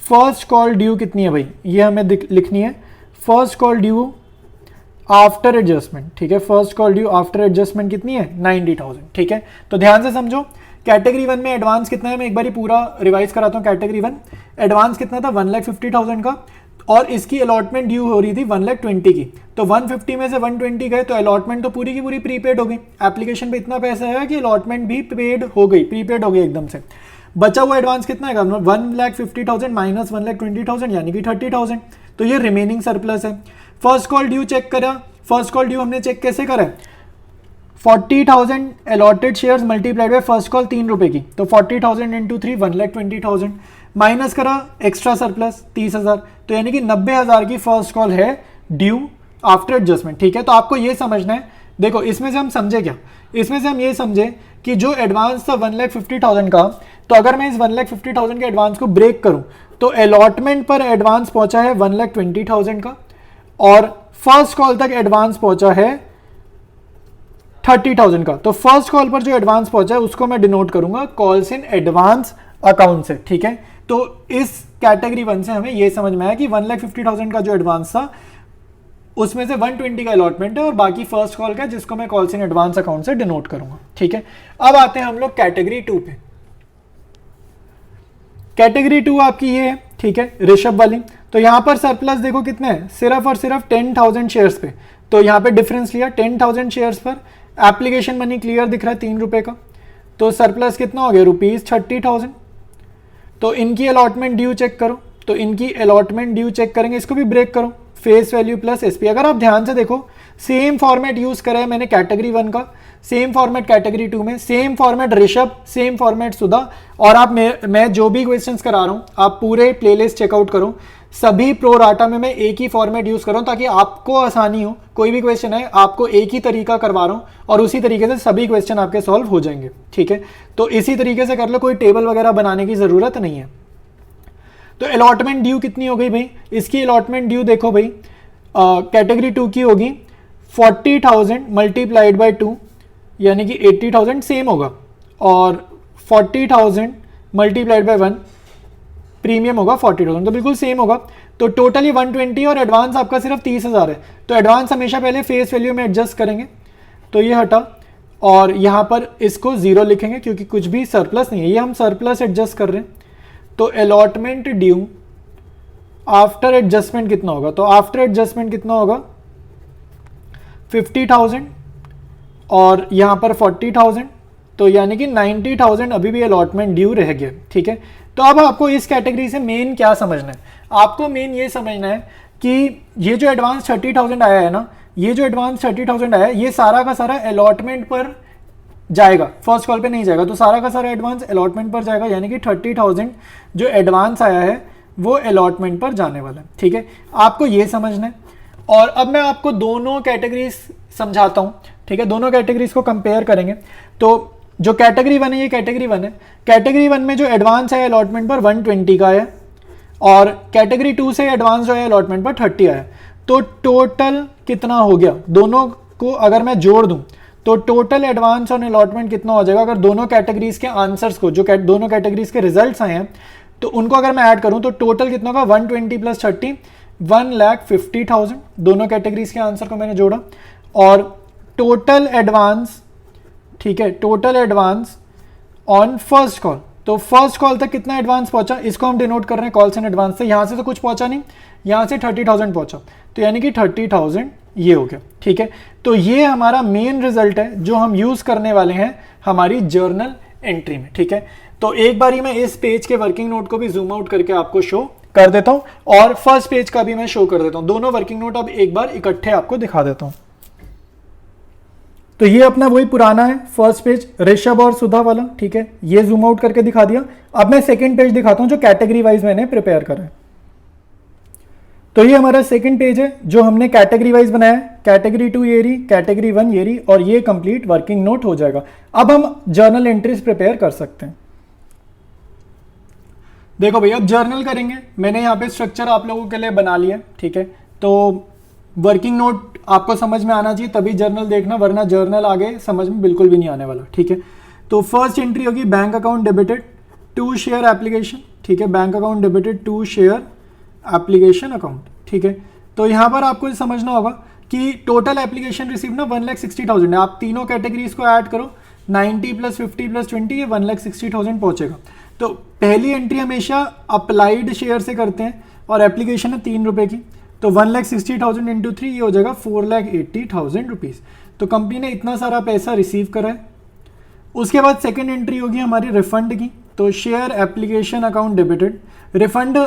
फर्स्ट कॉल ड्यू कितनी है भाई, ये हमें लिखनी है first call due after adjustment, ठीक है। First call due after adjustment कितनी है 90,000, ठीक है। तो ध्यान से समझो कैटेगरी 1 में एडवांस कितना है, मैं एक बार पूरा रिवाइज कराता हूँ। कैटेगरी 1 एडवांस कितना था 1,50,000 का और इसकी अलॉटमेंट ड्यू हो रही थी 1,20,000 की, तो 150 में से 120 गए तो अलॉटमेंट तो पूरी की पूरी प्रीपेड हो गई। एप्लीकेशन पे इतना पैसा है कि अलॉटमेंट भी पेड हो गई, प्रीपेड हो गई एकदम से। बचा हुआ एडवांस कितना है 1,50,000 माइनस 1,20,000 यानी कि 30,000, तो ये रिमेनिंग सरप्लस है। फर्स्ट कॉल ड्यू चेक करा, फर्स्ट कॉल ड्यू हमने चेक कैसे करा, 40,000 allotted shares multiplied by first call 3 रुपए की, तो 40,000 इंटू 3 1,20,000 माइनस करा एक्स्ट्रा सरप्लस 30,000, तो यानी कि 90,000 की फर्स्ट कॉल है ड्यू आफ्टर एडजस्टमेंट, ठीक है। तो आपको ये समझना है, देखो इसमें से हम समझे क्या, इसमें से हम ये समझे कि जो एडवांस था 1,50,000 का, तो अगर मैं इस 1,50,000 के एडवांस को ब्रेक करूं तो अलॉटमेंट पर एडवांस पहुंचा है 1,20,000 का और फर्स्ट कॉल तक एडवांस पहुंचा है 30,000 का। तो फर्स्ट कॉल पर जो एडवांस पहुंचा है उसको मैं डिनोट करूंगा कॉल्स इन एडवांस अकाउंट से, ठीक है। तो इस कैटेगरी 1 से हमें यह समझ में आया कि 1,50,000 का जो एडवांस था उसमें से 120 का अलॉटमेंट है और बाकी फर्स्ट कॉल का जिसको मैं कॉल्स इन एडवांस अकाउंट से डिनोट करूंगा, ठीक है। अब आते हैं हम लोग कैटेगरी 2 पे। कैटेगरी 2 आपकी ये है, ठीक है, ऋषभ वाली। तो यहां पर सरप्लस देखो कितने हैं, सिर्फ और सिर्फ 10,000 शेयर्स पे, तो यहां पे डिफरेंस लिया 10,000 शेयर्स पर, एप्लीकेशन मनी क्लियर दिख रहा है 3 रुपए का, तो सरप्लस कितना हो गया ₹30,000। तो इनकी अलॉटमेंट ड्यू चेक करो, तो इनकी अलॉटमेंट ड्यू चेक करेंगे, इसको भी ब्रेक करो, फेस वैल्यू प्लस एसपी। अगर आप ध्यान से देखो सेम फॉर्मेट यूज करा है मैंने कैटेगरी 1 का, सेम फॉर्मेट कैटेगरी 2 में, same format Rishabh, same format Sudha, और आप मैं जो भी क्वेश्चंस करा रहा हूं आप पूरे प्लेलिस्ट चेकआउट करो, सभी प्रो राटा में मैं एक ही फॉर्मेट यूज कर रहा हूं ताकि आपको आसानी हो, कोई भी क्वेश्चन है आपको एक ही तरीका करवा रहा हूं और उसी तरीके से सभी क्वेश्चन आपके सॉल्व हो जाएंगे, ठीक है। तो इसी तरीके से कर लो, कोई टेबल वगैरह बनाने की जरूरत नहीं है। तो अलॉटमेंट ड्यू कितनी हो गई भाई, इसकी अलॉटमेंट ड्यू देखो भाई, कैटेगरी 2 की होगी 40,000 मल्टीप्लाइड बाय 2 यानी कि 80,000 सेम होगा, और 40,000 मल्टीप्लाइड बाय 1 प्रीमियम होगा 40,000, तो बिल्कुल सेम होगा। तो टोटली 120 और एडवांस आपका सिर्फ 30,000 है, तो एडवांस हमेशा पहले फेस वैल्यू में एडजस्ट करेंगे, तो ये हटा और यहाँ पर इसको 0 लिखेंगे क्योंकि कुछ भी सरप्लस नहीं है, ये हम सरप्लस एडजस्ट कर रहे हैं। तो अलॉटमेंट ड्यू आफ्टर एडजस्टमेंट कितना होगा, तो आफ्टर एडजस्टमेंट कितना होगा 50,000 और यहाँ पर 40,000, तो यानी कि 90,000 अभी भी अलॉटमेंट ड्यू रह गया, ठीक है। तो अब आपको इस कैटेगरी से मेन क्या समझना है, आपको मेन ये समझना है कि ये जो एडवांस 30,000 आया है ना, ये जो एडवांस 30,000 आया है ये सारा का सारा अलॉटमेंट पर जाएगा, फर्स्ट कॉल पे नहीं जाएगा, तो सारा का सारा एडवांस अलॉटमेंट पर जाएगा, यानी कि 30,000 जो एडवांस आया है वो अलॉटमेंट पर जाने वाला है, ठीक है। आपको ये समझना है। और अब मैं आपको दोनों कैटेगरीज समझाता हूँ, ठीक है, दोनों कैटेगरीज को कंपेयर करेंगे। तो जो कैटेगरी 1 है ये कैटेगरी 1 है, कैटेगरी 1 में जो एडवांस है अलॉटमेंट पर 120 का है और कैटेगरी 2 से एडवांस जो है अलॉटमेंट पर 30 आया, तो टोटल कितना हो गया, दोनों को अगर मैं जोड़ दूं तो टोटल एडवांस और अलॉटमेंट कितना हो जाएगा, अगर दोनों कैटेगरीज के आंसर्स को, जो दोनों कैटेगरीज के रिजल्ट्स आए हैं तो उनको अगर मैं ऐड करूं तो टोटल कितना होगा 120 प्लस 30 1,50,000, दोनों कैटेगरीज के आंसर को मैंने जोड़ा। और टोटल एडवांस, ठीक है, total advance on first call, तो फर्स्ट कॉल तक कितना एडवांस पहुंचा, इसको हम डिनोट कर रहे हैं कॉल्स एंड एडवांस से, यहां से तो कुछ पहुंचा नहीं, यहां से 30,000 पहुंचा, तो यानी कि 30,000 ये हो गया, ठीक है। तो ये हमारा मेन रिजल्ट है जो हम यूज करने वाले हैं हमारी जर्नल एंट्री में, ठीक है। तो एक बारी मैं इस पेज के वर्किंग नोट को भी जूम आउट करके आपको शो कर देता हूं और फर्स्ट पेज का भी मैं शो कर देता हूं, दोनों वर्किंग नोट अब एक बार इकट्ठे आपको दिखा देता हूं। तो ये अपना वही पुराना है फर्स्ट पेज ऋषभ और सुधा वाला, ठीक है, ये जूम आउट करके दिखा दिया। अब मैं सेकंड पेज दिखाता हूं जो कैटेगरी वाइज मैंने प्रिपेयर करा है। तो ये हमारा सेकंड पेज है जो हमने कैटेगरी वाइज बनाया है। कैटेगरी 2 ये रही, कैटेगरी 1 ये रही, और ये कंप्लीट वर्किंग नोट हो जाएगा। अब हम जर्नल एंट्रीज प्रिपेयर कर सकते हैं। देखो भाई, अब जर्नल करेंगे। मैंने यहाँ पे स्ट्रक्चर आप लोगों के लिए बना लिया, ठीक है। तो वर्किंग नोट आपको समझ में आना चाहिए तभी जर्नल देखना, वरना जर्नल आगे समझ में बिल्कुल भी नहीं आने वाला, ठीक है। तो फर्स्ट एंट्री होगी bank account debited to share application, ठीक है। Bank account debited to share application account, ठीक है। तो यहाँ पर आपको समझना होगा कि टोटल एप्लीकेशन रिसीव ना 1,60,000 है। आप तीनों कैटेगरीज को ऐड करो, 90 + 50 + 20 ये 1,60,000 पहुंचेगा। तो पहली एंट्री हमेशा अप्लाइड शेयर से करते हैं और एप्लीकेशन है 3 रुपये की, तो 1,60,000 × 3 ये हो जाएगा 4,80,000 रुपीज़। तो कंपनी ने इतना सारा पैसा रिसीव करा है। उसके बाद सेकेंड एंट्री होगी हमारी रिफंड की, तो share application account debited. Refund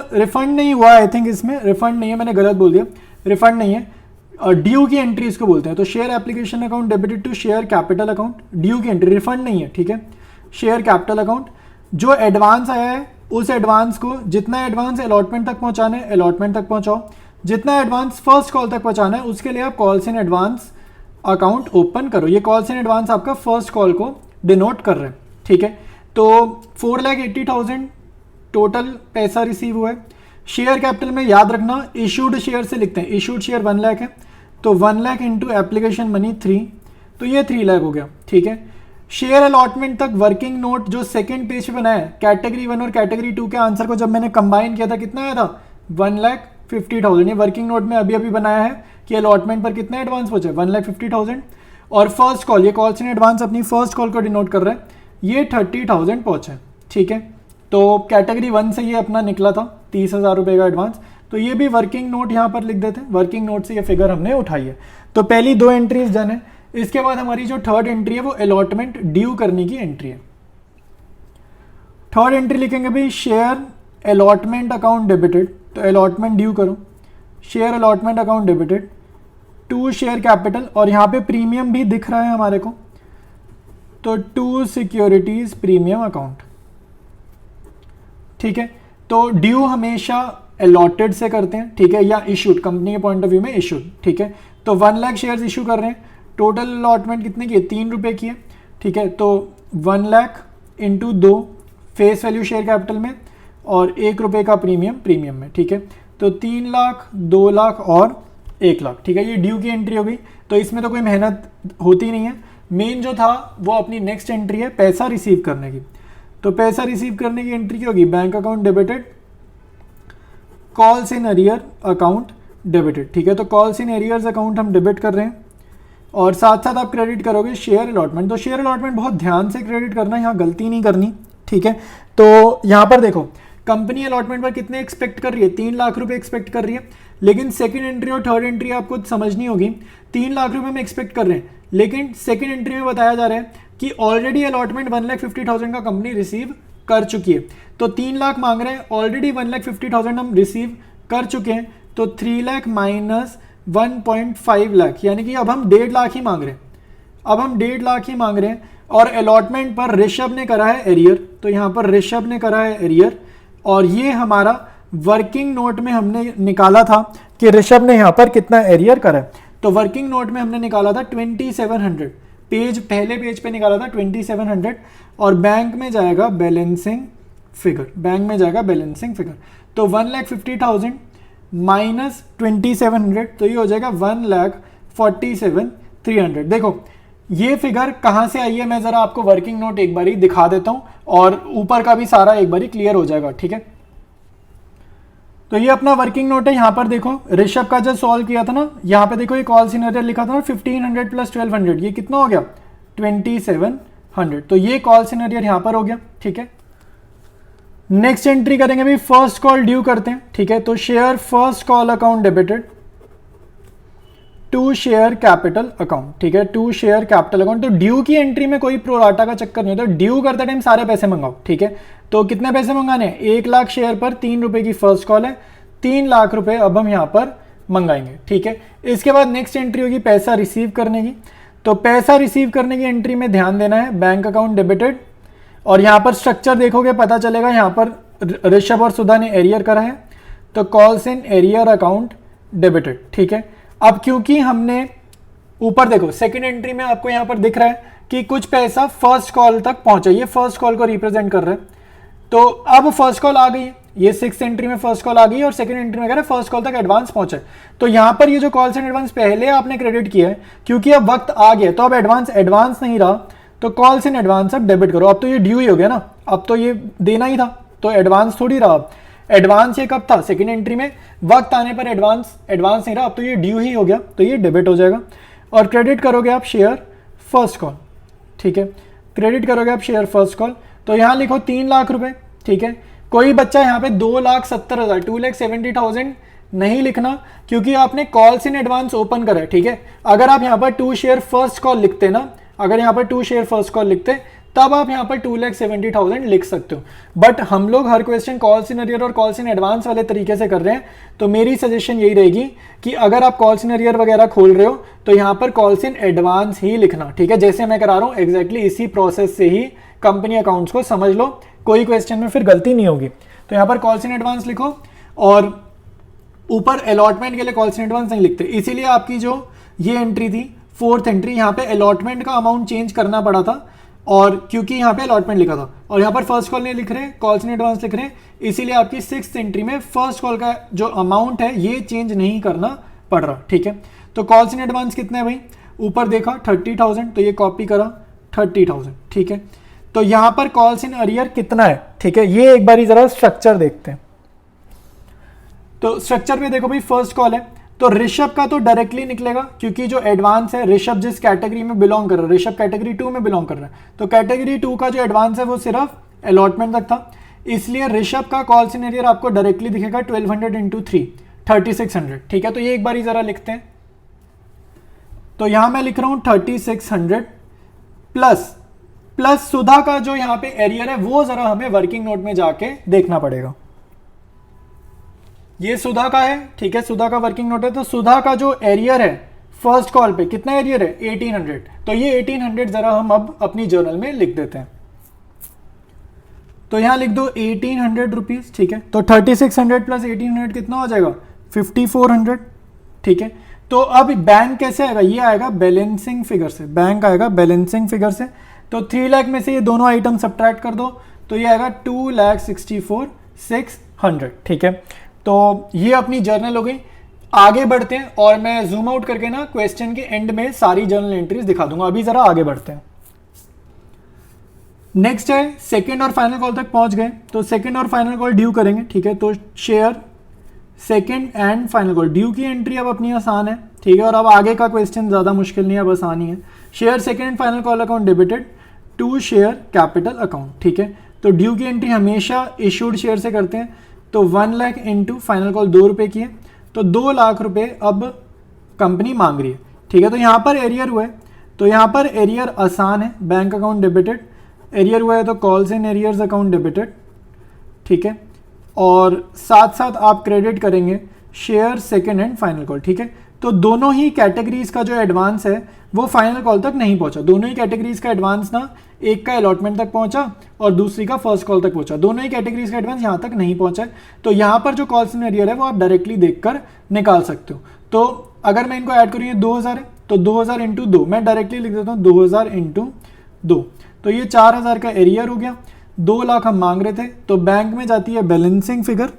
नहीं हुआ, आई थिंक इसमें रिफंड नहीं है, मैंने गलत बोल दिया, रिफंड नहीं है, ड्यू की एंट्री इसको बोलते हैं। तो share application account debited to share capital account, due की एंट्री, रिफंड नहीं है, ठीक है। शेयर कैपिटल अकाउंट, जो एडवांस आया है उस एडवांस को, जितना एडवांस अलॉटमेंट तक पहुंचाना है अलॉटमेंट तक पहुंचाओ, जितना एडवांस फर्स्ट कॉल तक पहुंचाना है उसके लिए आप calls in advance account open करो। ये कॉल्स इन एडवांस आपका फर्स्ट कॉल को डिनोट कर रहे हैं, ठीक है। तो 4,80,000 टोटल पैसा रिसीव हुआ है। शेयर कैपिटल में याद रखना इशूड शेयर से लिखते हैं, इशूड शेयर 1 लाख है, तो 1 लाख इंटू एप्लीकेशन मनी 3, तो ये 3 लाख हो गया, ठीक है। शेयर अलॉटमेंट तक वर्किंग नोट जो सेकंड पेज पे बनाया है, कैटेगरी 1 और कैटेगरी 2 के आंसर को जब मैंने कंबाइन किया था कितना आया था, 1,50,000। ये वर्किंग नोट में अभी अभी बनाया है कि अलॉटमेंट पर कितना एडवांस पहुंचे, 1,50,000। और फर्स्ट कॉल, ये कॉल्स इन एडवांस अपनी फर्स्ट कॉल को डिनोट कर रहा है, ये 30,000 पहुंचे, ठीक है। तो कैटेगरी 1 से ये अपना निकला था 30,000 रुपये का एडवांस, तो ये भी वर्किंग नोट यहाँ पर लिख देते हैं। वर्किंग नोट से ये फिगर हमने उठाई है। तो पहली 2 एंट्रीज डन है। इसके बाद हमारी जो थर्ड एंट्री है वो अलॉटमेंट ड्यू करने की एंट्री है। थर्ड एंट्री लिखेंगे भाई शेयर अलॉटमेंट अकाउंट डेबिटेड, तो अलॉटमेंट ड्यू करो, share allotment account debited to share capital, और यहाँ पे प्रीमियम भी दिख रहा है हमारे को, तो टू सिक्योरिटीज प्रीमियम अकाउंट, ठीक है। तो ड्यू हमेशा अलॉटेड से करते हैं, ठीक है, या इशूड, कंपनी के पॉइंट ऑफ व्यू में इशूड, ठीक है। तो 1 लाख शेयर्स इशू कर रहे हैं, टोटल अलॉटमेंट कितने की है, 3 रुपये की है, ठीक है। तो 1 lakh into 2 face value share capital में और 1 रुपये का प्रीमियम में, ठीक है। तो 3 लाख, 2 लाख और 1 लाख, ठीक है। ये ड्यू की एंट्री हो गई। तो इसमें तो कोई मेहनत होती नहीं है। मेन जो था वो अपनी नेक्स्ट एंट्री है पैसा रिसीव करने की। तो पैसा रिसीव करने की एंट्री क्या होगी, bank account debited calls in arrear account debited, ठीक है। तो कॉल्स इन एरियर्स अकाउंट हम डेबिट कर रहे हैं और साथ साथ आप क्रेडिट करोगे शेयर अलॉटमेंट। तो शेयर अलॉटमेंट बहुत ध्यान से क्रेडिट करना, यहाँ गलती नहीं करनी, ठीक है। तो यहाँ पर देखो कंपनी अलॉटमेंट पर कितने एक्सपेक्ट कर रही है, 3 लाख रुपए एक्सपेक्ट कर रही है, लेकिन सेकंड एंट्री और थर्ड एंट्री आपको समझनी होगी। 3 लाख रुपए में एक्सपेक्ट कर रहे हैं, लेकिन सेकंड एंट्री में बताया जा रहा है कि ऑलरेडी अलॉटमेंट 1,50,000 का कंपनी रिसीव कर चुकी है। तो 3 लाख मांग रहे हैं, ऑलरेडी 1,50,000 हम रिसीव कर चुके हैं, तो 3 लाख माइनस 1.5 लाख, यानी कि अब हम 1.5 लाख ही मांग रहे हैं। अब हम 1.5 लाख ही मांग रहे हैं और अलॉटमेंट पर ऋषभ ने करा है एरियर, तो यहाँ पर ऋषभ ने करा है एरियर, और ये हमारा वर्किंग नोट में हमने निकाला था कि ऋषभ ने यहाँ पर कितना एरियर करा है। तो वर्किंग नोट में हमने निकाला था 2700, पहले पेज पे निकाला था 2700, और बैंक में जाएगा बैलेंसिंग फिगर, बैंक में जाएगा बैलेंसिंग फिगर। तो 1,50,000 माइनस 2700, तो ये हो जाएगा 1,47,300। देखो ये फिगर कहाँ से आई है, मैं जरा आपको वर्किंग नोट एक बारी दिखा देता हूँ और ऊपर का भी सारा एक बारी क्लियर हो जाएगा, ठीक है। तो ये अपना वर्किंग नोट है। यहाँ पर देखो ऋषभ का जो सॉल्व किया था ना, यहाँ पे देखो ये कॉल सिनेरियो लिखा था ना 1500 प्लस 1200, ये कितना हो गया 2700। तो ये कॉल सिनेरियो यहाँ पर हो गया, ठीक है। नेक्स्ट एंट्री करेंगे भाई, फर्स्ट कॉल ड्यू करते हैं, ठीक है। तो share first call account debited to share capital account, ठीक है, टू शेयर कैपिटल अकाउंट। तो ड्यू की एंट्री में कोई प्रोराटा का चक्कर नहीं होता, ड्यू करते टाइम सारे पैसे मंगाओ, ठीक है। तो कितने पैसे मंगाने हैं, 1 लाख शेयर पर 3 रुपए की फर्स्ट कॉल है, 3 लाख रुपए अब हम यहाँ पर मंगाएंगे, ठीक है। इसके बाद नेक्स्ट एंट्री होगी पैसा रिसीव करने की। तो पैसा रिसीव करने की एंट्री में ध्यान देना है बैंक अकाउंट डेबिटेड, और यहाँ पर स्ट्रक्चर देखोगे पता चलेगा, यहाँ पर ऋषभ और सुधा ने एरियर करा है, तो calls in arrear account debited, ठीक है। अब क्योंकि हमने ऊपर देखो सेकंड एंट्री में आपको यहाँ पर दिख रहा है कि कुछ पैसा फर्स्ट कॉल तक पहुंचा, ये फर्स्ट कॉल को रिप्रेजेंट कर रहा है। तो अब फर्स्ट कॉल आ गई है, ये सिक्स एंट्री में फर्स्ट कॉल आ गई और सेकंड एंट्री में कह रहा है फर्स्ट कॉल तक एडवांस पहुंचा है। तो यहाँ पर ये जो कॉल्स एंड एडवांस पहले आपने क्रेडिट किया है, क्योंकि अब वक्त आ गया तो अब एडवांस नहीं रहा, तो कॉल्स इन एडवांस अब डेबिट करो। अब तो ये ड्यू ही हो गया ना, अब तो ये देना ही था, तो एडवांस थोड़ी रहा। अब एडवांस ये कब था, सेकंड एंट्री में, वक्त आने पर एडवांस नहीं रहा, अब तो ये ड्यू ही हो गया, तो ये डेबिट हो जाएगा। और क्रेडिट करोगे आप शेयर फर्स्ट कॉल, ठीक है, क्रेडिट करोगे आप शेयर फर्स्ट कॉल। तो यहाँ लिखो 3 लाख रुपए, ठीक है। कोई बच्चा यहाँ पे 2,70,000 2,70,000 नहीं लिखना, क्योंकि आपने कॉल्स इन एडवांस ओपन करा है, ठीक है। अगर आप यहाँ पर 2 शेयर फर्स्ट कॉल लिखते ना, अगर यहाँ पर 2 शेयर फर्स्ट कॉल लिखते तब आप यहाँ पर 2,70,000 लिख सकते हो। बट हम लोग हर क्वेश्चन कॉल्स इन अरियर और कॉल्स इन एडवांस वाले तरीके से कर रहे हैं, तो मेरी सजेशन यही रहेगी कि अगर आप कॉल्स इन अरियर वगैरह खोल रहे हो तो यहाँ पर कॉल्स इन एडवांस ही लिखना, ठीक है। जैसे मैं करा रहा हूँ एग्जैक्टली इसी प्रोसेस से ही कंपनी अकाउंट्स को समझ लो, कोई क्वेश्चन में फिर गलती नहीं होगी। तो यहाँ पर कॉल्स इन एडवांस लिखो, और ऊपर अलॉटमेंट के लिए कॉल्स इन एडवांस नहीं लिखते, इसीलिए आपकी जो ये एंट्री थी फोर्थ एंट्री, यहाँ पे अलॉटमेंट का अमाउंट चेंज करना पड़ा था, और क्योंकि यहाँ पे अलॉटमेंट लिखा था और यहाँ पर फर्स्ट कॉल नहीं लिख रहे, कॉल्स इन एडवांस लिख रहे हैं, इसीलिए आपकी सिक्स्थ एंट्री में फर्स्ट कॉल का जो अमाउंट है ये चेंज नहीं करना पड़ रहा, ठीक है। तो कॉल्स इन एडवांस कितने हैं भाई, ऊपर देखा 30,000, तो ये कॉपी करा 30,000, ठीक है। तो यहाँ पर कॉल्स इन अरियर कितना है, ठीक है, ये एक बार जरा स्ट्रक्चर देखते हैं। तो स्ट्रक्चर में देखो भाई फर्स्ट कॉल है, तो ऋषभ का तो डायरेक्टली निकलेगा, क्योंकि जो एडवांस है ऋषभ जिस कैटेगरी में बिलोंग कर रहा है, ऋषभ कैटेगरी 2 में बिलोंग कर रहा है, तो कैटेगरी 2 का जो एडवांस है वो सिर्फ अलॉटमेंट तक था, इसलिए ऋषभ का कॉल्स इन अरियर आपको डायरेक्टली दिखेगा 1200 इंटू 3 3600, ठीक है। तो ये एक बार जरा लिखते हैं, तो यहां मैं लिख रहा हूं 3600 प्लस सुधा का जो यहाँ पे एरियर है वो जरा हमें वर्किंग नोट में जाके देखना पड़ेगा। ये सुधा का है, ठीक है, सुधा का वर्किंग नोट है, तो सुधा का जो एरियर है फर्स्ट कॉल पे कितना एरियर है 1800, तो ये 1800 जरा हम अब अपनी जर्नल में लिख देते हैं। तो यहां लिख दो 1800 रुपीज, ठीक है। तो 3600 प्लस 1800 कितना हो जाएगा 5400, ठीक है। तो अब बैंक कैसे आएगा, ये आएगा बैलेंसिंग फिगर से, बैंक आएगा बैलेंसिंग फिगर से। तो 3 लाख में से ये दोनों आइटम सब्ट्रैक्ट कर दो, तो ये आएगा 2,64,600, ठीक है। तो ये अपनी जर्नल हो गई। आगे बढ़ते हैं और मैं जूम आउट करके ना क्वेश्चन के एंड में सारी जर्नल एंट्रीज दिखा दूंगा। अभी जरा आगे बढ़ते हैं। नेक्स्ट है सेकंड और फाइनल कॉल तक पहुंच गए, तो सेकंड और फाइनल कॉल ड्यू करेंगे, ठीक है। तो share second and final call due की एंट्री अब अपनी आसान है, ठीक है। और अब आगे का क्वेश्चन ज्यादा मुश्किल नहीं है, अब आसान ही है। Share second and final call account debited to share capital account, ठीक है। तो ड्यू की एंट्री हमेशा इशूड शेयर से करते हैं, तो 1 लाख इंटू फाइनल कॉल 2 रुपए की है, तो 2 लाख रुपए अब कंपनी मांग रही है, ठीक है। तो यहाँ पर एरियर हुआ है, तो यहाँ पर एरियर आसान है, बैंक अकाउंट डेबिटेड, एरियर हुआ है तो calls in arrears account debited, ठीक है। और साथ साथ आप क्रेडिट करेंगे share second and final call, ठीक है। तो दोनों ही कैटेगरीज का जो एडवांस है वो फाइनल कॉल तक नहीं पहुंचा, दोनों ही कैटेगरीज का एडवांस ना, एक का अलॉटमेंट तक पहुंचा और दूसरी का फर्स्ट कॉल तक पहुंचा, दोनों ही कैटेगरीज का एडवांस यहाँ तक नहीं पहुंचा है। तो यहाँ पर जो कॉल्स इन एरियर है वो आप डायरेक्टली देखकर निकाल सकते हो। तो अगर मैं इनको ऐड करूँ, ये 2000 है, तो 2000 इंटू 2 मैं डायरेक्टली लिख देता हूँ 2000 इंटू 2, तो ये 4000 का एरियर हो गया। 2 लाख हम मांग रहे थे, तो बैंक में जाती है बैलेंसिंग फिगर,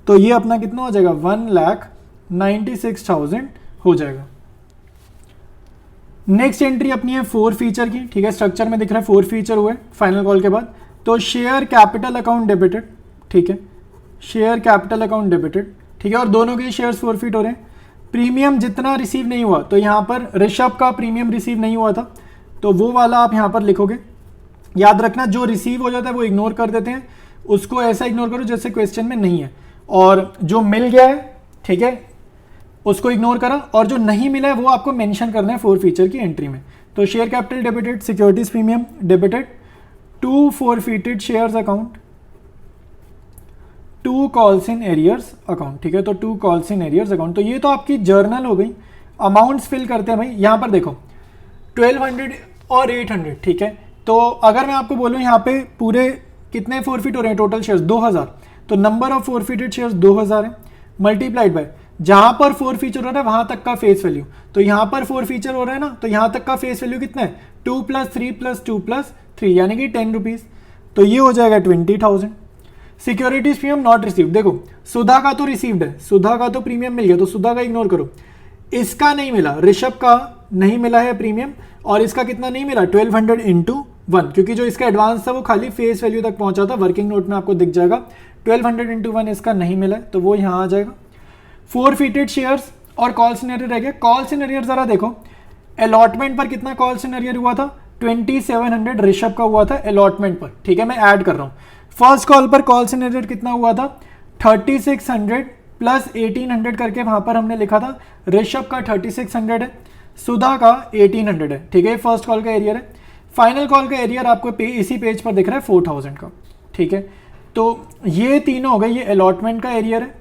तो ये अपना कितना हो जाएगा 1,96,000 हो जाएगा। नेक्स्ट एंट्री अपनी है 4 फीचर की, ठीक है। स्ट्रक्चर में दिख रहा है 4 फीचर हुए फाइनल कॉल के बाद, तो शेयर कैपिटल अकाउंट डेबिटेड, ठीक है, शेयर कैपिटल अकाउंट डेबिटेड, ठीक है। और दोनों के शेयर्स फॉरफिट हो रहे हैं। प्रीमियम जितना रिसीव नहीं हुआ, तो यहाँ पर ऋषभ का प्रीमियम रिसीव नहीं हुआ था, तो वो वाला आप यहाँ पर लिखोगे। याद रखना जो रिसीव हो जाता है वो इग्नोर कर देते हैं, उसको ऐसा इग्नोर करो जैसे क्वेश्चन में नहीं है, और जो मिल गया है, ठीक है, उसको इग्नोर करा, और जो नहीं मिला है वो आपको मेंशन करना है 4 फीचर की एंट्री में। तो share capital debited, securities premium debited, 2 forfeited shares account, 2 calls in arrears account, ठीक है। तो 2 कॉल्स इन एरियर्स अकाउंट, तो ये तो आपकी जर्नल हो गई। अमाउंट्स फिल करते हैं भाई, यहाँ पर देखो 1200 और 800, ठीक है। तो अगर मैं आपको बोलूँ यहाँ पे पूरे कितने फॉरफिट हो रहे हैं टोटल शेयर्स 2000, तो नंबर ऑफ फॉरफिटेड शेयर्स 2000 है। मल्टीप्लाइड बाय जहां पर 4 फीचर हो रहा है वहां तक का फेस वैल्यू। तो यहां पर 4 फीचर हो रहा है ना, तो यहां तक का फेस वैल्यू कितना है 2 + 3 + 2 + 3 यानी कि 10 रुपीज। तो ये हो जाएगा 20,000। सिक्योरिटीज प्रीमियम नॉट रिसीव्ड, देखो सुधा का तो रिसीव्ड है, सुधा का तो प्रीमियम मिल गया, तो सुधा का इग्नोर करो। इसका नहीं मिला, ऋषभ का नहीं मिला है प्रीमियम, और इसका कितना नहीं मिला 1200 × 1, क्योंकि जो इसका एडवांस था वो खाली फेस वैल्यू तक पहुंचा था, वर्किंग नोट में आपको दिख जाएगा। 1200 × 1 इसका नहीं मिला है, तो वो यहाँ आ जाएगा। फोरफिटेड शेयर्स और कॉल सिनेरियो रह गया। कॉल सिनेरियो जरा देखो, अलॉटमेंट पर कितना कॉल सिनेरियो हुआ था 2700 ऋषभ का हुआ था अलॉटमेंट पर, ठीक है मैं ऐड कर रहा हूँ। फर्स्ट कॉल पर कॉल सिनेरियो कितना हुआ था 3600 + 1800 करके वहां पर हमने लिखा था। ऋषभ का 3600 है, सुधा का 1800 है, ठीक है फर्स्ट कॉल का एरियर है। फाइनल कॉल का एरियर आपको इसी पेज पर दिख रहा है 4000 का, ठीक है। तो ये तीनों हो गए, ये अलॉटमेंट का एरियर है,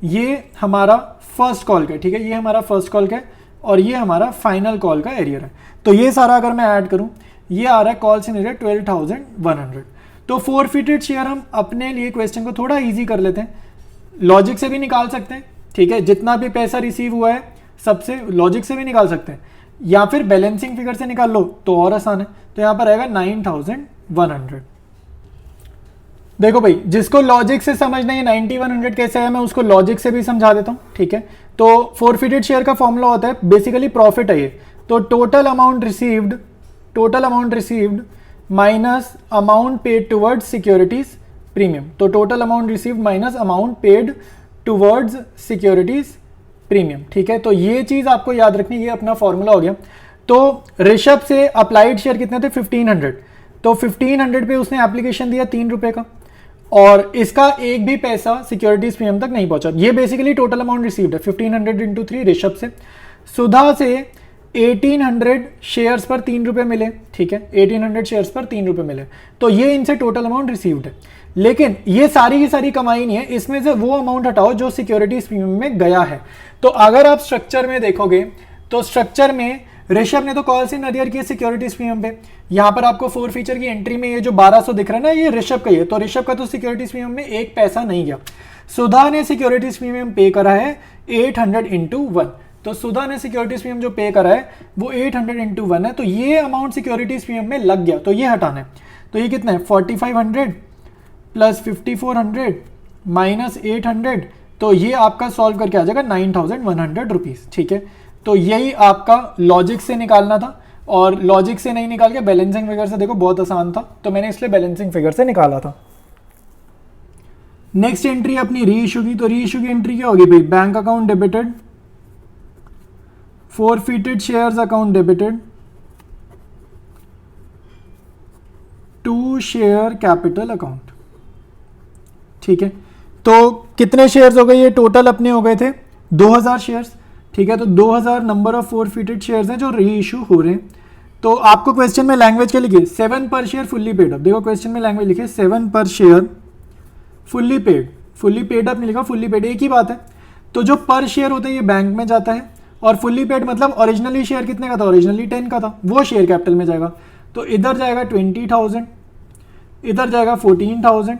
ये हमारा फर्स्ट कॉल का, ठीक है ये हमारा फर्स्ट कॉल का है, और ये हमारा फाइनल कॉल का एरियर है। तो ये सारा अगर मैं ऐड करूं ये आ रहा है कॉल सिनेरियो 12,100। तो फोरफिटेड शेयर हम अपने लिए क्वेश्चन को थोड़ा इजी कर लेते हैं, लॉजिक से भी निकाल सकते हैं, ठीक है जितना भी पैसा रिसीव हुआ है सबसे लॉजिक से भी निकाल सकते हैं, या फिर बैलेंसिंग फिगर से निकाल लो तो और आसान है। तो यहाँ पर आएगा 9,100। देखो भाई जिसको लॉजिक से समझना है 9100 कैसे है, मैं उसको लॉजिक से भी समझा देता हूँ, ठीक है। तो फोरफिटेड शेयर का फॉर्मूला होता है बेसिकली प्रॉफिट है ये, तो total amount received minus amount paid towards securities premium. तो total amount received minus amount paid towards securities premium, ठीक है। तो ये चीज आपको याद रखनी, ये अपना फॉर्मूला हो गया। तो ऋषभ से अप्लाइड शेयर कितने थे 1500, तो 1500 पे उसने एप्लीकेशन दिया 3 रुपए का, और इसका एक भी पैसा सिक्योरिटीज प्रीमियम तक नहीं पहुंचा। ये बेसिकली टोटल अमाउंट रिसीव्ड है 1500 × 3 ऋषभ से। सुधा से 1800 शेयर्स पर 3 रुपए मिले, ठीक है 1800 शेयर्स पर 3 रुपए मिले, तो ये इनसे टोटल अमाउंट रिसीव्ड है। लेकिन ये सारी की सारी कमाई नहीं है, इसमें से वो अमाउंट हटाओ जो सिक्योरिटीज प्रीमियम में गया है। तो अगर आप स्ट्रक्चर में देखोगे तो स्ट्रक्चर में ऋषभ ने तो कॉल इन अरियर किए सिक्योरिटीज प्रीमियम पे, यहाँ पर आपको 4 फीचर की एंट्री में ये जो 1200 दिख रहा है ना ये ऋषभ का ही है, तो ऋषभ का तो सिक्योरिटीज प्रीमियम में एक पैसा नहीं गया। सुधा ने सिक्योरिटीज प्रीमियम पे करा है 800 × 1, तो सुधा ने सिक्योरिटीज प्रीमियम जो पे करा है वो 800 × 1 है, तो ये अमाउंट सिक्योरिटीज प्रीमियम में लग गया, तो ये हटाना है। तो ये कितना है 4500 + 5400 - 800, तो ये आपका सॉल्व करके आ जाएगा 9,100 रुपीज, ठीक है। तो यही आपका लॉजिक से निकालना था, और लॉजिक से नहीं निकाल के बैलेंसिंग फिगर से देखो बहुत आसान था, तो मैंने इसलिए बैलेंसिंग फिगर से निकाला था। नेक्स्ट एंट्री अपनी री इशू की, तो री इशू की एंट्री क्या होगी भाई, bank account debited, forfeited shares account debited, to share capital account, ठीक है। तो कितने शेयर्स हो गए, ये टोटल अपने हो गए थे 2000 शेयर्स, ठीक है। तो 2000 नंबर ऑफ फोरफिटेड शेयर्स हैं जो री इशू हो रहे हैं। तो आपको क्वेश्चन में लैंग्वेज क्या लिखिए 7 per share fully paid up, देखो क्वेश्चन में लैंग्वेज लिखिए 7 per share fully paid up नहीं लिखा, फुल्ली पेड एक ही बात है। तो जो पर शेयर होता है ये बैंक में जाता है, और फुल्ली पेड मतलब ओरिजिनली शेयर कितने का था, ओरिजिनली 10 का था, वो शेयर कैपिटल में जाएगा। तो इधर जाएगा 20,000, इधर जाएगा 14,000,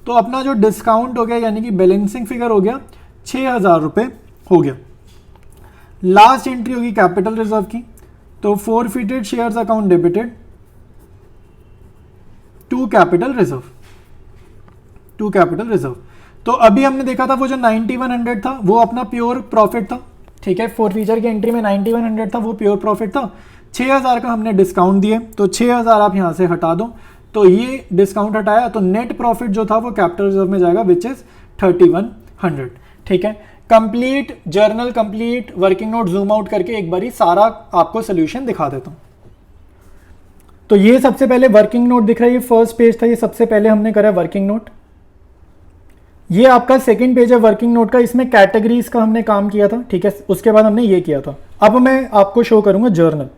तो अपना जो डिस्काउंट हो गया यानी कि बैलेंसिंग फिगर हो गया 6,000 रुपये हो गया। लास्ट एंट्री होगी कैपिटल रिजर्व की, तो forfeited shares account debited to capital reserve. तो अभी हमने देखा था वो जो 9100 था वो अपना प्योर प्रॉफिट था, ठीक है। फोर फीचर की एंट्री में 9100 था वो प्योर प्रॉफिट था, 6000 का हमने डिस्काउंट दिए, तो 6000 आप यहां से हटा दो, तो ये डिस्काउंट हटाया, तो नेट प्रॉफिट जो था वो कैपिटल रिजर्व में जाएगा विच इज 3100, ठीक है। Complete journal, complete working note zoom out करके एक बारी सारा आपको सोल्यूशन दिखा देता हूं। तो ये सबसे पहले वर्किंग नोट दिख रहा है, ये फर्स्ट पेज था, ये सबसे पहले हमने करा वर्किंग नोट। ये आपका सेकंड पेज है वर्किंग नोट का, इसमें कैटेगरीज का हमने काम किया था, ठीक है। उसके बाद हमने ये किया था। अब मैं आपको शो करूंगा जर्नल।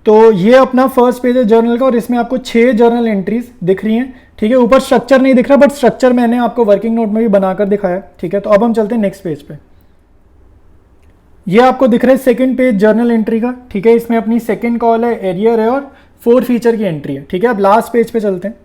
तो ये अपना फर्स्ट पेज है जर्नल का, और इसमें आपको 6 जर्नल एंट्रीज दिख रही हैं, ठीक है। ऊपर स्ट्रक्चर नहीं दिख रहा, बट स्ट्रक्चर मैंने आपको वर्किंग नोट में भी बनाकर दिखाया, ठीक है। तो अब हम चलते हैं नेक्स्ट पेज पे। ये आपको दिख रहा है सेकंड पेज जर्नल एंट्री का, ठीक है। इसमें अपनी सेकंड कॉल है, एरियर है, और 4 फीचर की एंट्री है, ठीक है। अब लास्ट पेज पे चलते हैं।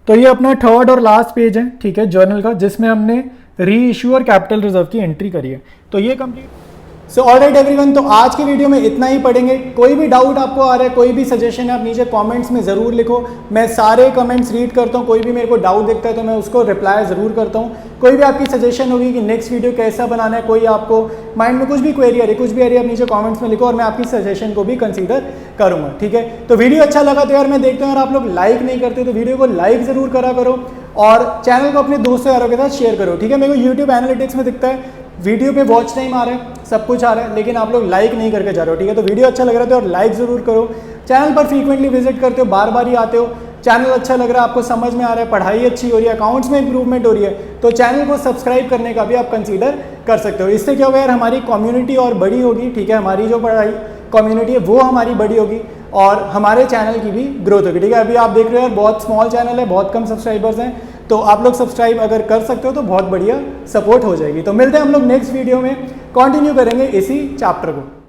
तो ये अपना थर्ड और लास्ट पेज है, ठीक है, जर्नल का, जिसमें हमने री इशू और कैपिटल रिजर्व की एंट्री करी है। तो ये कंप्लीट। सो ऑलराइट एवरीवन, तो आज की वीडियो में इतना ही पढ़ेंगे। कोई भी डाउट आपको आ रहा है, कोई भी सजेशन है, आप नीचे कमेंट्स में ज़रूर लिखो। मैं सारे कमेंट्स रीड करता हूँ, कोई भी मेरे को डाउट दिखता है तो मैं उसको रिप्लाई ज़रूर करता हूँ। कोई भी आपकी सजेशन होगी कि नेक्स्ट वीडियो कैसा बनाना है, कोई आपको माइंड में कुछ भी क्वेरी आ रही, कुछ भी आ रही है, आप नीचे कमेंट्स में लिखो और मैं आपकी सजेशन को भी कंसीडर करूँगा, ठीक है। तो वीडियो अच्छा लगा तो यार मैं देखता हूँ, और आप लोग लाइक नहीं करते तो वीडियो को लाइक ज़रूर करा करो और चैनल को अपने दोस्तों यारों के साथ शेयर करो, ठीक है। मेरे को यूट्यूब एनालिटिक्स में दिखता है वीडियो पे वॉच टाइम आ रहा है, सब कुछ आ रहा है, लेकिन आप लोग लाइक नहीं करके जा रहे हो, ठीक है। तो वीडियो अच्छा लग रहा है तो और लाइक ज़रूर करो। चैनल पर फ्रीक्वेंटली विजिट करते हो, बार बार ही आते हो, चैनल अच्छा लग रहा है, आपको समझ में आ रहा है, पढ़ाई अच्छी हो रही है, अकाउंट्स में इंप्रूवमेंट हो रही है, तो चैनल को सब्सक्राइब करने का भी आप कंसीडर कर सकते हो। इससे क्या होगा यार, हमारी कम्युनिटी और बड़ी होगी, ठीक है। हमारी जो पढ़ाई कम्युनिटी है वो हमारी बड़ी होगी और हमारे चैनल की भी ग्रोथ होगी, ठीक है। अभी आप देख रहे हो यार, बहुत स्मॉल चैनल है, बहुत कम सब्सक्राइबर्स हैं, तो आप लोग सब्सक्राइब अगर कर सकते हो तो बहुत बढ़िया सपोर्ट हो जाएगी। तो मिलते हैं हम लोग नेक्स्ट वीडियो में, कंटिन्यू करेंगे इसी चैप्टर को।